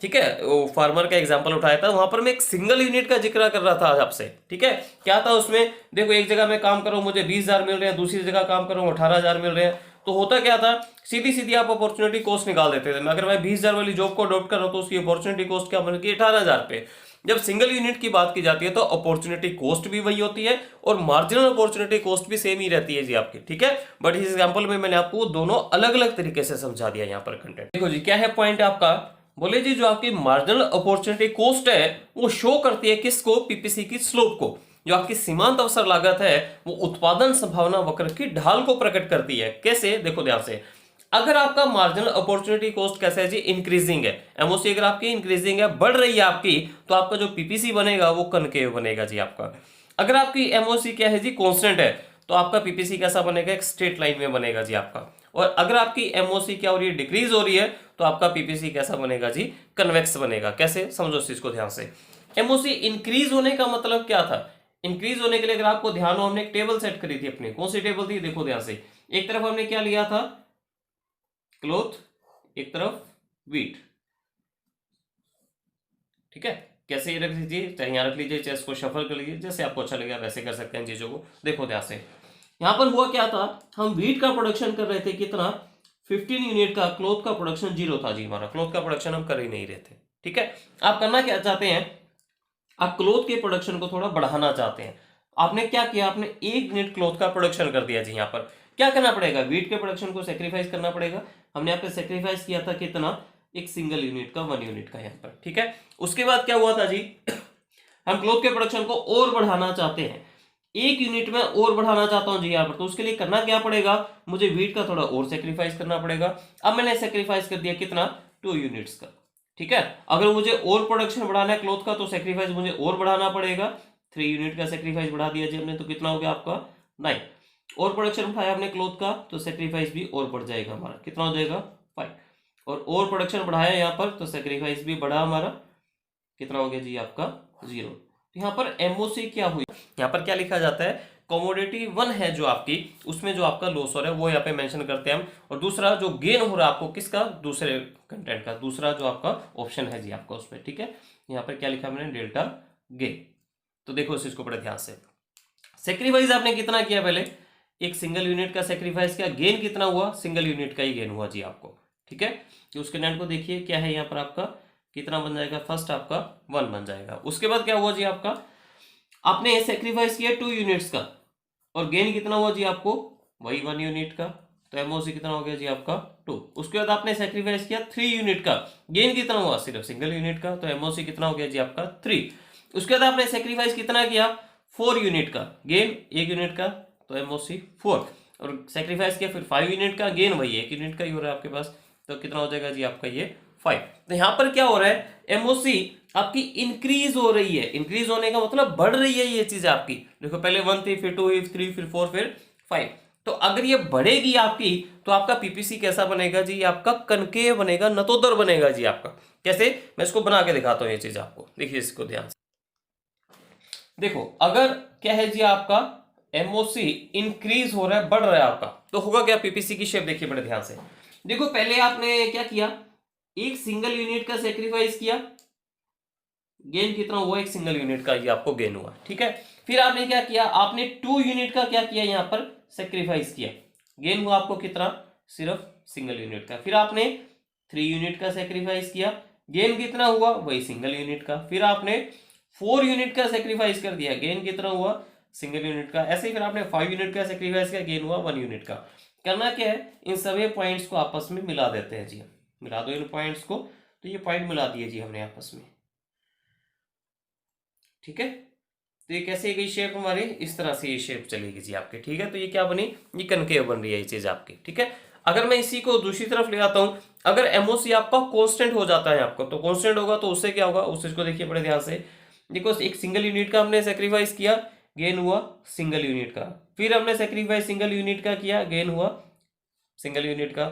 ठीक है, वो फार्मर का एग्जांपल उठाया था, वहां पर मैं एक सिंगल यूनिट का जिक्र कर रहा था आज आपसे, ठीक है। क्या था उसमें, देखो एक जगह मैं काम कर रहा हूं मुझे 20,000 मिल रहे हैं, दूसरी जगह काम कर रहा हूं 18,000 मिल रहे हैं, तो होता क्या था, सीधी सीधी आप अपॉर्चुनिटी कॉस्ट निकाल देते थे। अगर मैं 20,000 वाली जॉब को अडॉप्ट कर रहा हूं तो उसकी अपॉर्चुनिटी कॉस्ट क्या बन गई, 18,000 पे। जब सिंगल यूनिट की बात की जाती है तो अपॉर्चुनिटी कॉस्ट भी वही होती है और मार्जिनल अपॉर्चुनिटी कॉस्ट भी सेम ही रहती है जी आपकी, ठीक है। बट इस एग्जांपल में मैंने आपको दोनों अलग अलग तरीके से समझा दिया यहाँ पर कंटेंट। देखो जी क्या है पॉइंट आपका, बोले जी जो आपकी मार्जिनल अपॉर्चुनिटी कॉस्ट है वो शो करती है किसको, पीपीसी की स्लोप को। जो आपकी सीमांत अवसर लागत है वो उत्पादन संभावना वक्र की ढाल को प्रकट करती है। कैसे, देखो ध्यान से, अगर आपका मार्जिनल अपॉर्चुनिटी कॉस्ट कैसे है जी, इंक्रीजिंग है, एमओसी अगर आपकी इंक्रीजिंग है, बढ़ रही है आपकी, तो आपका जो पीपीसी बनेगा वो कनकेव बनेगा जी आपका। अगर आपकी एमओसी क्या है जी, कांस्टेंट है, तो आपका पीपीसी कैसा बनेगा, एक स्ट्रेट लाइन में बनेगा जी आपका। और अगर आपकी एमओसी क्या हो रही है, डिक्रीज हो रही है, तो आपका पीपीसी कैसा बनेगा जी, कन्वेक्स बनेगा। कैसे, समझो इस चीज को ध्यान से। एमओसी इंक्रीज होने का मतलब क्या था, इंक्रीज होने के लिए अगर आपको ध्यान हो, हमने एक टेबल सेट करी थी अपनी, कौन सी टेबल थी, देखो ध्यान से, एक तरफ हमने क्या लिया था, क्लोथ, एक तरफ वीट, ठीक है। कैसे ये रख लीजिए, चाहे यहां रख लीजिए, चाहे इसको शफल कर लीजिए, जैसे आपको अच्छा लगेगा वैसे कर सकते हैं चीजों को। देखो ध्यान से, यहां पर हुआ क्या था, हम वीट का प्रोडक्शन कर रहे थे कितना, 15 यूनिट का क्लॉथ का प्रोडक्शन जीरो था जी हमारा, क्लॉथ का प्रोडक्शन हम कर ही नहीं रहे थे। ठीक है, आप करना क्या चाहते हैं, आप क्लॉथ के प्रोडक्शन को थोड़ा बढ़ाना चाहते हैं। आपने क्या किया, आपने 1 यूनिट क्लॉथ का प्रोडक्शन कर दिया जी। यहाँ पर क्या करना पड़ेगा, वीट के प्रोडक्शन को सेक्रीफाइस करना पड़ेगा। हमने यहाँ पे सेक्रीफाइस किया था कितना, एक सिंगल यूनिट का, 1 यूनिट का यहाँ पर। ठीक है, उसके बाद क्या हुआ था जी, हम क्लॉथ के प्रोडक्शन को और बढ़ाना चाहते हैं, 1 यूनिट में और बढ़ाना चाहता हूं जी यहाँ पर। तो उसके लिए करना क्या पड़ेगा, मुझे वीट का थोड़ा और सेक्रीफाइस करना पड़ेगा। अब मैंने सेक्रीफाइस कर दिया कितना, 2 यूनिट्स का। ठीक है, अगर मुझे और प्रोडक्शन बढ़ाना है क्लॉथ का तो सेक्रीफाइस मुझे और बढ़ाना पड़ेगा। 3 यूनिट का सेक्रीफाइस बढ़ा दिया जी हमने, तो कितना हो गया आपका 9। और प्रोडक्शन बढ़ाया हमने क्लॉथ का तो सेक्रीफाइस भी और बढ़ जाएगा हमारा, कितना हो जाएगा 5। और प्रोडक्शन बढ़ाया यहाँ पर तो सेक्रीफाइस भी बढ़ा हमारा, कितना हो गया जी आपका 0। तो यहाँ पर एमओसी क्या हुई, यहाँ पर क्या लिखा जाता है, कमोडिटी 1 है जो आपकी, उसमें जो आपका लॉस हो रहा है वो यहाँ पे मेंशन करते हैं हम। और दूसरा जो गेन हो रहा है आपको किसका, दूसरे कंटेंट का, दूसरा जो आपका ऑप्शन है जी आपका उसमें। ठीक है, यहाँ पर क्या लिखा मैंने, डेल्टा गेन। तो देखो इस चीज को बड़े ध्यान से, सेक्रीफाइस आपने कितना किया, पहले एक सिंगल यूनिट का सेक्रीफाइस किया, गेन कितना हुआ, सिंगल यूनिट का ही गेन हुआ जी आपको। ठीक है, तो उसके नेट को देखिए क्या है यहाँ पर आपका, कितना बन जाएगा, फर्स्ट आपका 1 बन जाएगा। उसके बाद क्या हुआ जी आपका, आपने सेक्रीफाइस किया 2 यूनिट्स का और गेन कितना हुआ जी आपको, वही 1 यूनिट का, तो एमओसी कितना हो गया जी आपका 2। उसके बाद आपने सेक्रीफाइस किया 3 यूनिट का, गेन कितना हुआ, सिर्फ सिंगल यूनिट का, तो एमओसी कितना हो गया जी आपका 3। उसके बाद आपने सेक्रीफाइस कितना किया, 4 यूनिट का, गेन 1 यूनिट का, तो एमओसी 4। और सेक्रीफाइस किया फिर 5 यूनिट का, गेन वही 1 यूनिट का ही हो रहा है आपके पास, तो कितना हो जाएगा जी आपका ये 5। तो यहां पर क्या हो रहा है, एमओसी आपकी इंक्रीज हो रही है, इंक्रीज होने का मतलब बढ़ रही है ये चीज आपकी। देखो पहले 1 थी, फिर 2, फिर 3, फिर 4, फिर 5। तो अगर ये बढ़ेगी आपकी तो आपका पीपीसी कैसा बनेगा जी, आपका कनकेव बनेगा, नतोदर बनेगा जी आपका। कैसे, मैं इसको बना के दिखाता हूं ये चीज आपको, देखिए इसको ध्यान से देखो। अगर क्या है जी आपका एमओसी इंक्रीज हो रहा है, बढ़ रहा है आपका, तो होगा क्या, पीपीसी की शेप देखिए बड़े ध्यान से। देखो पहले आपने क्या किया, एक सिंगल यूनिट का सेक्रीफाइस किया, गेन कितना हुआ, एक सिंगल यूनिट का ये आपको गेन हुआ। ठीक है, फिर आपने क्या किया, आपने 2 यूनिट का क्या किया, यहां पर सेक्रीफाइस किया, गेन हुआ आपको कितना, सिर्फ सिंगल यूनिट का। फिर आपने 3 यूनिट का सेक्रीफाइस किया, गेन कितना हुआ, वही सिंगल यूनिट का। फिर आपने 4 यूनिट का सेक्रीफाइस कर दिया, गेन कितना हुआ, सिंगल यूनिट का। ऐसे ही फिर आपने 5 यूनिट का सेक्रीफाइस किया, गेन हुआ 1 यूनिट का। करना क्या है, इन सभी पॉइंट्स को आपस में मिला देते हैं जी, मिला दो इन पॉइंट्स को, तो ये पॉइंट मिला दिए जी हमने आपस में। ठीक है, तो ये कैसे गई शेप हमारी, इस तरह से ये शेप चलेगी जी आपके। ठीक है, तो ये क्या बनी, ये कनकेव बन रही है ये चीज आपकी। ठीक है, अगर मैं इसी को दूसरी तरफ ले आता हूं, अगर एमओसी आपका कांस्टेंट हो जाता है आपको, तो कांस्टेंट होगा तो उससे क्या होगा, उस चीज को देखिए बड़े ध्यान से। देखो एक सिंगल यूनिट का हमने सेक्रीफाइस किया, गेन हुआ सिंगल यूनिट का। फिर हमने सेक्रीफाइस सिंगल यूनिट का किया, गेन हुआ सिंगल यूनिट का।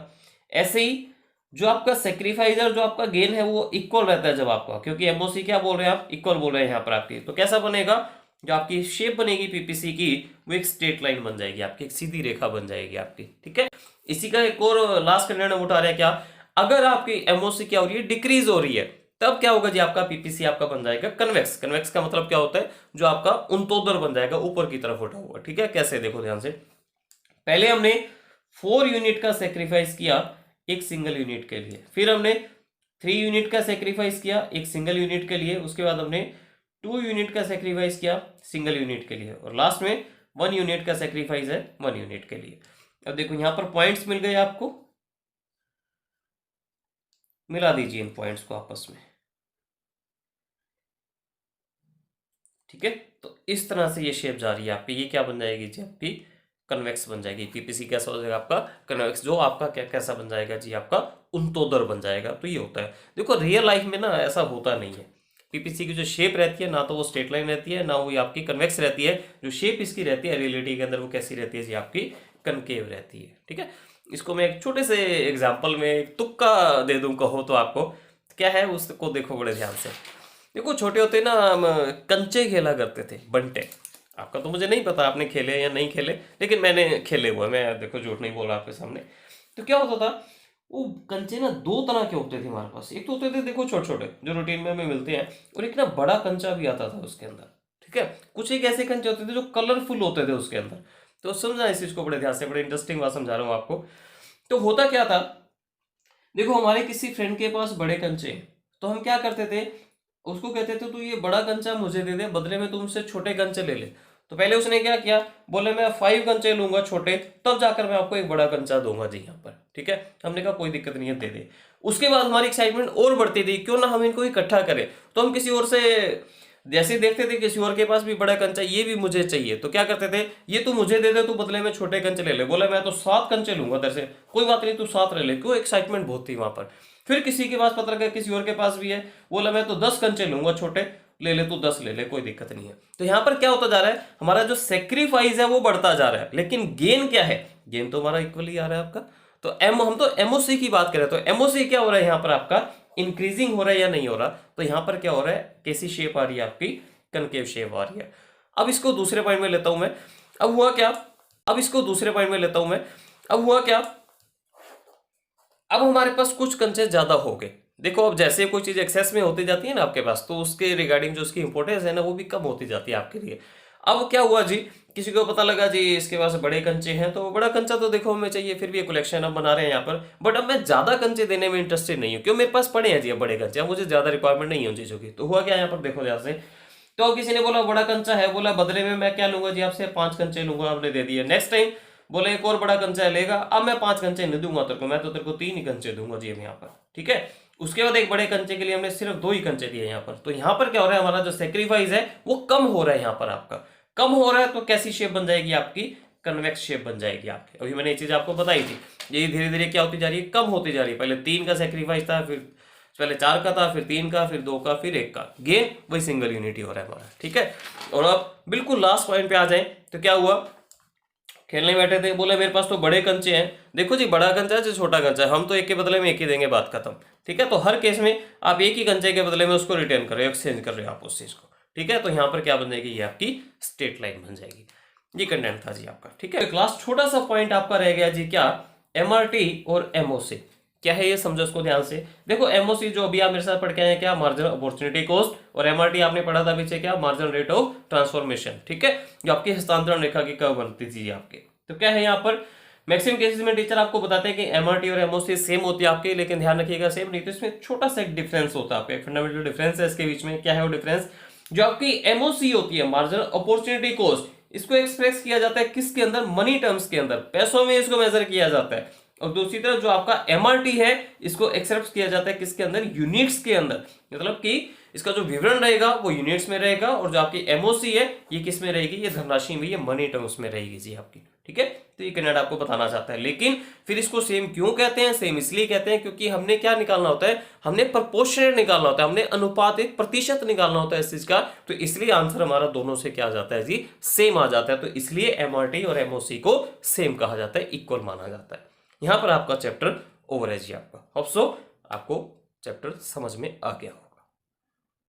ऐसे ही जो आपका सेक्रीफाइस और जो आपका गेन है वो इक्वल रहता है जब आपका, क्योंकि एमओसी क्या बोल रहे हैं आप, इक्वल बोल रहे हैं यहाँ पर आपकी। तो कैसा बनेगा, जो आपकी शेप बनेगी पीपीसी की, वो एक स्ट्रेट लाइन बन जाएगी आपकी, एक सीधी रेखा बन जाएगी आपकी। ठीक है, इसी का एक और लास्ट कंटेंट हम उठा रहे हैं क्या, अगर आपकी एमओसी क्या हो रही है, डिक्रीज हो रही है, तब क्या होगा जी, आपका पीपीसी आपका बन जाएगा कन्वेक्स। कन्वेक्स का मतलब क्या होता है, जो आपका उन्तोदर बन जाएगा, ऊपर की तरफ उठा हुआ। ठीक है, कैसे, देखो ध्यान से। पहले हमने 4 यूनिट का सेक्रीफाइस किया एक सिंगल यूनिट के लिए, फिर हमने 3 यूनिट का सेक्रीफाइस किया एक सिंगल यूनिट के लिए, उसके बाद हमने 2 यूनिट का सेक्रीफाइस किया सिंगल यूनिट के लिए, और लास्ट में 1 यूनिट का सेक्रीफाइस है 1 यूनिट के लिए। अब देखो यहां पर पॉइंट्स मिल गए आपको, मिला दीजिए इन पॉइंट्स को आपस में। ठीक है, तो इस तरह से ये शेप जा रही है आपकी, ये क्या बन जाएगी जी आपकी, कन्वेक्स बन जाएगी। पीपीसी कैसा हो जाएगा आपका, कन्वेक्स, जो आपका क्या कैसा बन जाएगा जी, आपका उन्तोदर बन जाएगा। तो ये होता है, देखो रियल लाइफ में ना ऐसा होता नहीं है। पीपीसी की जो शेप रहती है ना, तो वो स्ट्रेट लाइन रहती है, ना वो आपकी कन्वेक्स रहती है। जो शेप इसकी रहती है रियलिटी के अंदर, वो कैसी रहती है जी, आपकी कनकेव रहती है। ठीक है, इसको मैं एक छोटे से एग्जाम्पल में एक तुक्का दे दूं कहो तो आपको, क्या है उसको देखो बड़े ध्यान से। देखो छोटे होते ना हम कंचे खेला करते थे, बंटे। आपका तो मुझे नहीं पता आपने खेले या नहीं खेले, लेकिन मैंने खेले हुए, मैं देखो झूठ नहीं बोल रहा आपके सामने। तो क्या होता था, वो कंचे ना 2 तरह के होते थे हमारे पास। एक तो होते थे देखो छोटे छोटे, जो रूटीन में हमें मिलते हैं, और एक ना बड़ा कंचा भी आता था उसके अंदर। ठीक है, कुछ एक ऐसे कंचे होते थे जो कलरफुल होते थे उसके अंदर। तो समझा इस चीज को बड़े ध्यान से, बड़े इंटरेस्टिंग बात समझा रहा हूँ आपको। तो होता क्या था, देखो हमारे किसी फ्रेंड के पास बड़े कंचे हैं, तो हम क्या करते थे, उसको कहते थे तू ये बड़ा कंचा मुझे दे दे, बदले में तुम मुझसे छोटे कंचे ले ले। तो पहले उसने क्या किया, बोले मैं 5 कंचे लूंगा छोटे, तब जाकर मैं आपको एक बड़ा कंचा दूंगा जी यहाँ पर, ठीक है। हमने कहा कोई दिक्कत नहीं है, दे दे। उसके बाद हमारी एक्साइटमेंट और बढ़ती थी, क्यों ना हम इनको इकट्ठा करें। तो हम किसी और से जैसे देखते थे किसी और के पास भी बड़ा कंचा, ये भी मुझे चाहिए, तो क्या करते थे, ये तू मुझे दे दे, तू बदले में छोटे कंचे ले ले। बोला मैं तो 7 कंचे लूंगा तेरे से, कोई बात नहीं तू 7 ले ले। क्यों, एक्साइटमेंट बहुत थी वहां पर। फिर किसी के पास पता लगा किसी और के पास भी है, बोला मैं तो 10 कंचे लूंगा छोटे, ले ले तू 10 ले ले, कोई दिक्कत नहीं है। तो यहां पर क्या होता जा रहा है, हमारा जो सेक्रीफाइस है वो बढ़ता जा रहा है, लेकिन गेन क्या है, गेन तो हमारा इक्वली आ रहा है आपका। तो हम तो एमओसी की बात करें, तो एमओसी क्या हो रहा है यहाँ पर आपका, इंक्रीजिंग हो रहा है या नहीं हो रहा। तो यहां पर क्या हो रहा है, कैसी शेप आ रही है आपकी, कनकेव शेप आ रही है। अब इसको दूसरे पॉइंट में लेता हूं मैं, अब हुआ क्या, अब इसको दूसरे पॉइंट में लेता हूं मैं, अब हुआ क्या, अब हमारे पास कुछ कंचे ज्यादा हो गए। देखो अब जैसे कोई चीज एक्सेस में होती जाती है ना आपके पास, तो उसके रिगार्डिंग जो उसकी इंपोर्टेंस है ना, वो भी कम होती जाती है आपके लिए। अब क्या हुआ जी, किसी को पता लगा जी इसके पास बड़े कंचे हैं, तो बड़ा कंचा तो देखो हमें चाहिए, फिर भी कलेक्शन अब बना रहे हैं यहाँ पर, बट अब मैं ज्यादा कंचे देने में इंटरेस्टेड नहीं हूँ, क्यों, मेरे पास पड़े हैं जी अब बड़े कंचे, अब मुझे ज्यादा रिक्वायरमेंट नहीं है उन चीजों की। तो हुआ क्या यहाँ पर, देखो ध्यान से, तो अब किसी ने बोला बड़ा कंचा है, बोला बदले में मैं क्या लूंगा जी आपसे, 5 कंचे लूंगा, आपने दे दिया। नेक्स्ट टाइम बोले एक और बड़ा कंचा लेगा, अब मैं 5 कंचे नहीं दूंगा तेरे को, मैं तो तेरे को 3 ही कंचे दूंगा जी अब यहाँ पर, ठीक है। उसके बाद एक बड़े कंचे के लिए हमने सिर्फ 2 ही कंचे दिए यहाँ पर। तो यहाँ पर क्या हो रहा है, हमारा जो सेक्रीफाइस है वो कम हो रहा है, यहाँ पर आपका कम हो रहा है। तो कैसी शेप बन जाएगी आपकी, कन्वेक्स शेप बन जाएगी आपकी। अभी मैंने ये चीज आपको बताई थी, ये धीरे धीरे क्या होती जा रही है, कम होती जा रही है। पहले 3 का सेक्रीफाइस था, फिर पहले 4 का था, फिर 3 का, फिर 2 का, फिर 1 का, गेन वही सिंगल यूनिटी हो रहा है हमारा, ठीक है। और अब बिल्कुल लास्ट पॉइंट पे आ जाए, तो क्या हुआ, खेलने बैठे थे, बोले मेरे पास तो बड़े कंचे हैं, देखो जी बड़ा कंचा है छोटा कंचा है, हम तो एक के बदले में एक ही देंगे, बात खत्म, ठीक है। तो हर केस में आप एक ही कंचे के बदले में उसको रिटर्न कर रहे हो, एक्सचेंज कर रहे हो आप उस चीज को, ठीक है। तो यहाँ पर क्या बन जाएगी, ये आपकी स्ट्रेट लाइन बन जाएगी। ये कंटेंट था जी आपका, ठीक है। क्लास छोटा सा पॉइंट आपका रह गया जी, क्या, एमआरटी और एमओसी क्या है, ये समझो इसको ध्यान से। देखो एमओसी जो अभी आप मेरे साथ पढ़ के आए हैं, क्या, मार्जिनल अपॉर्चुनिटी कॉस्ट, और एमआरटी आपने पढ़ा था पीछे, क्या, मार्जिनल रेट ऑफ ट्रांसफॉर्मेशन, ठीक है, जो आपकी हस्तांतरण रेखा की कर्व बनती थी आपके। तो क्या है यहाँ पर, मैक्सिमम केसेस में टीचर आपको बताते हैं कि एमआरटी और एमओसी सेम होती है आपके, लेकिन ध्यान रखिएगा सेम नहीं, तो इसमें छोटा सा एक डिफरेंस होता है आपका, एक फंडामेंटल डिफरेंस है इसके बीच में। क्या है वो डिफरेंस, जो आपकी एमओसी होती है, मार्जिनल अपॉर्चुनिटी कॉस्ट, इसको एक्सप्रेस किया जाता है किसके अंदर, मनी टर्म्स के अंदर, पैसों में इसको मेजर किया जाता है। और दूसरी तरफ जो आपका एमआरटी है, इसको एक्सप्रेस किया जाता है किसके अंदर, यूनिट्स के अंदर, मतलब कि इसका जो विवरण रहेगा वो यूनिट्स में रहेगा, और जो आपकी एमओसी है ये किस में रहेगी, ये धनराशि में, ये मनी टर्म्स में रहेगी जी आपकी, ठीक है। तो ये कन्नड़ आपको बताना चाहता है। लेकिन फिर इसको सेम क्यों कहते हैं, सेम इसलिए कहते हैं क्योंकि हमने क्या निकालना होता है, हमने प्रपोर्शनेट निकालना होता है, हमने अनुपातिक प्रतिशत निकालना होता है इस चीज का। तो इसलिए आंसर हमारा दोनों से क्या आ जाता है जी, सेम आ जाता है। तो इसलिए एमआरटी और एमओसी को सेम कहा जाता है, इक्वल माना जाता है। यहां पर आपका चैप्टर ओवर है जी आपका। होप सो आपको चैप्टर समझ में आ गया हो।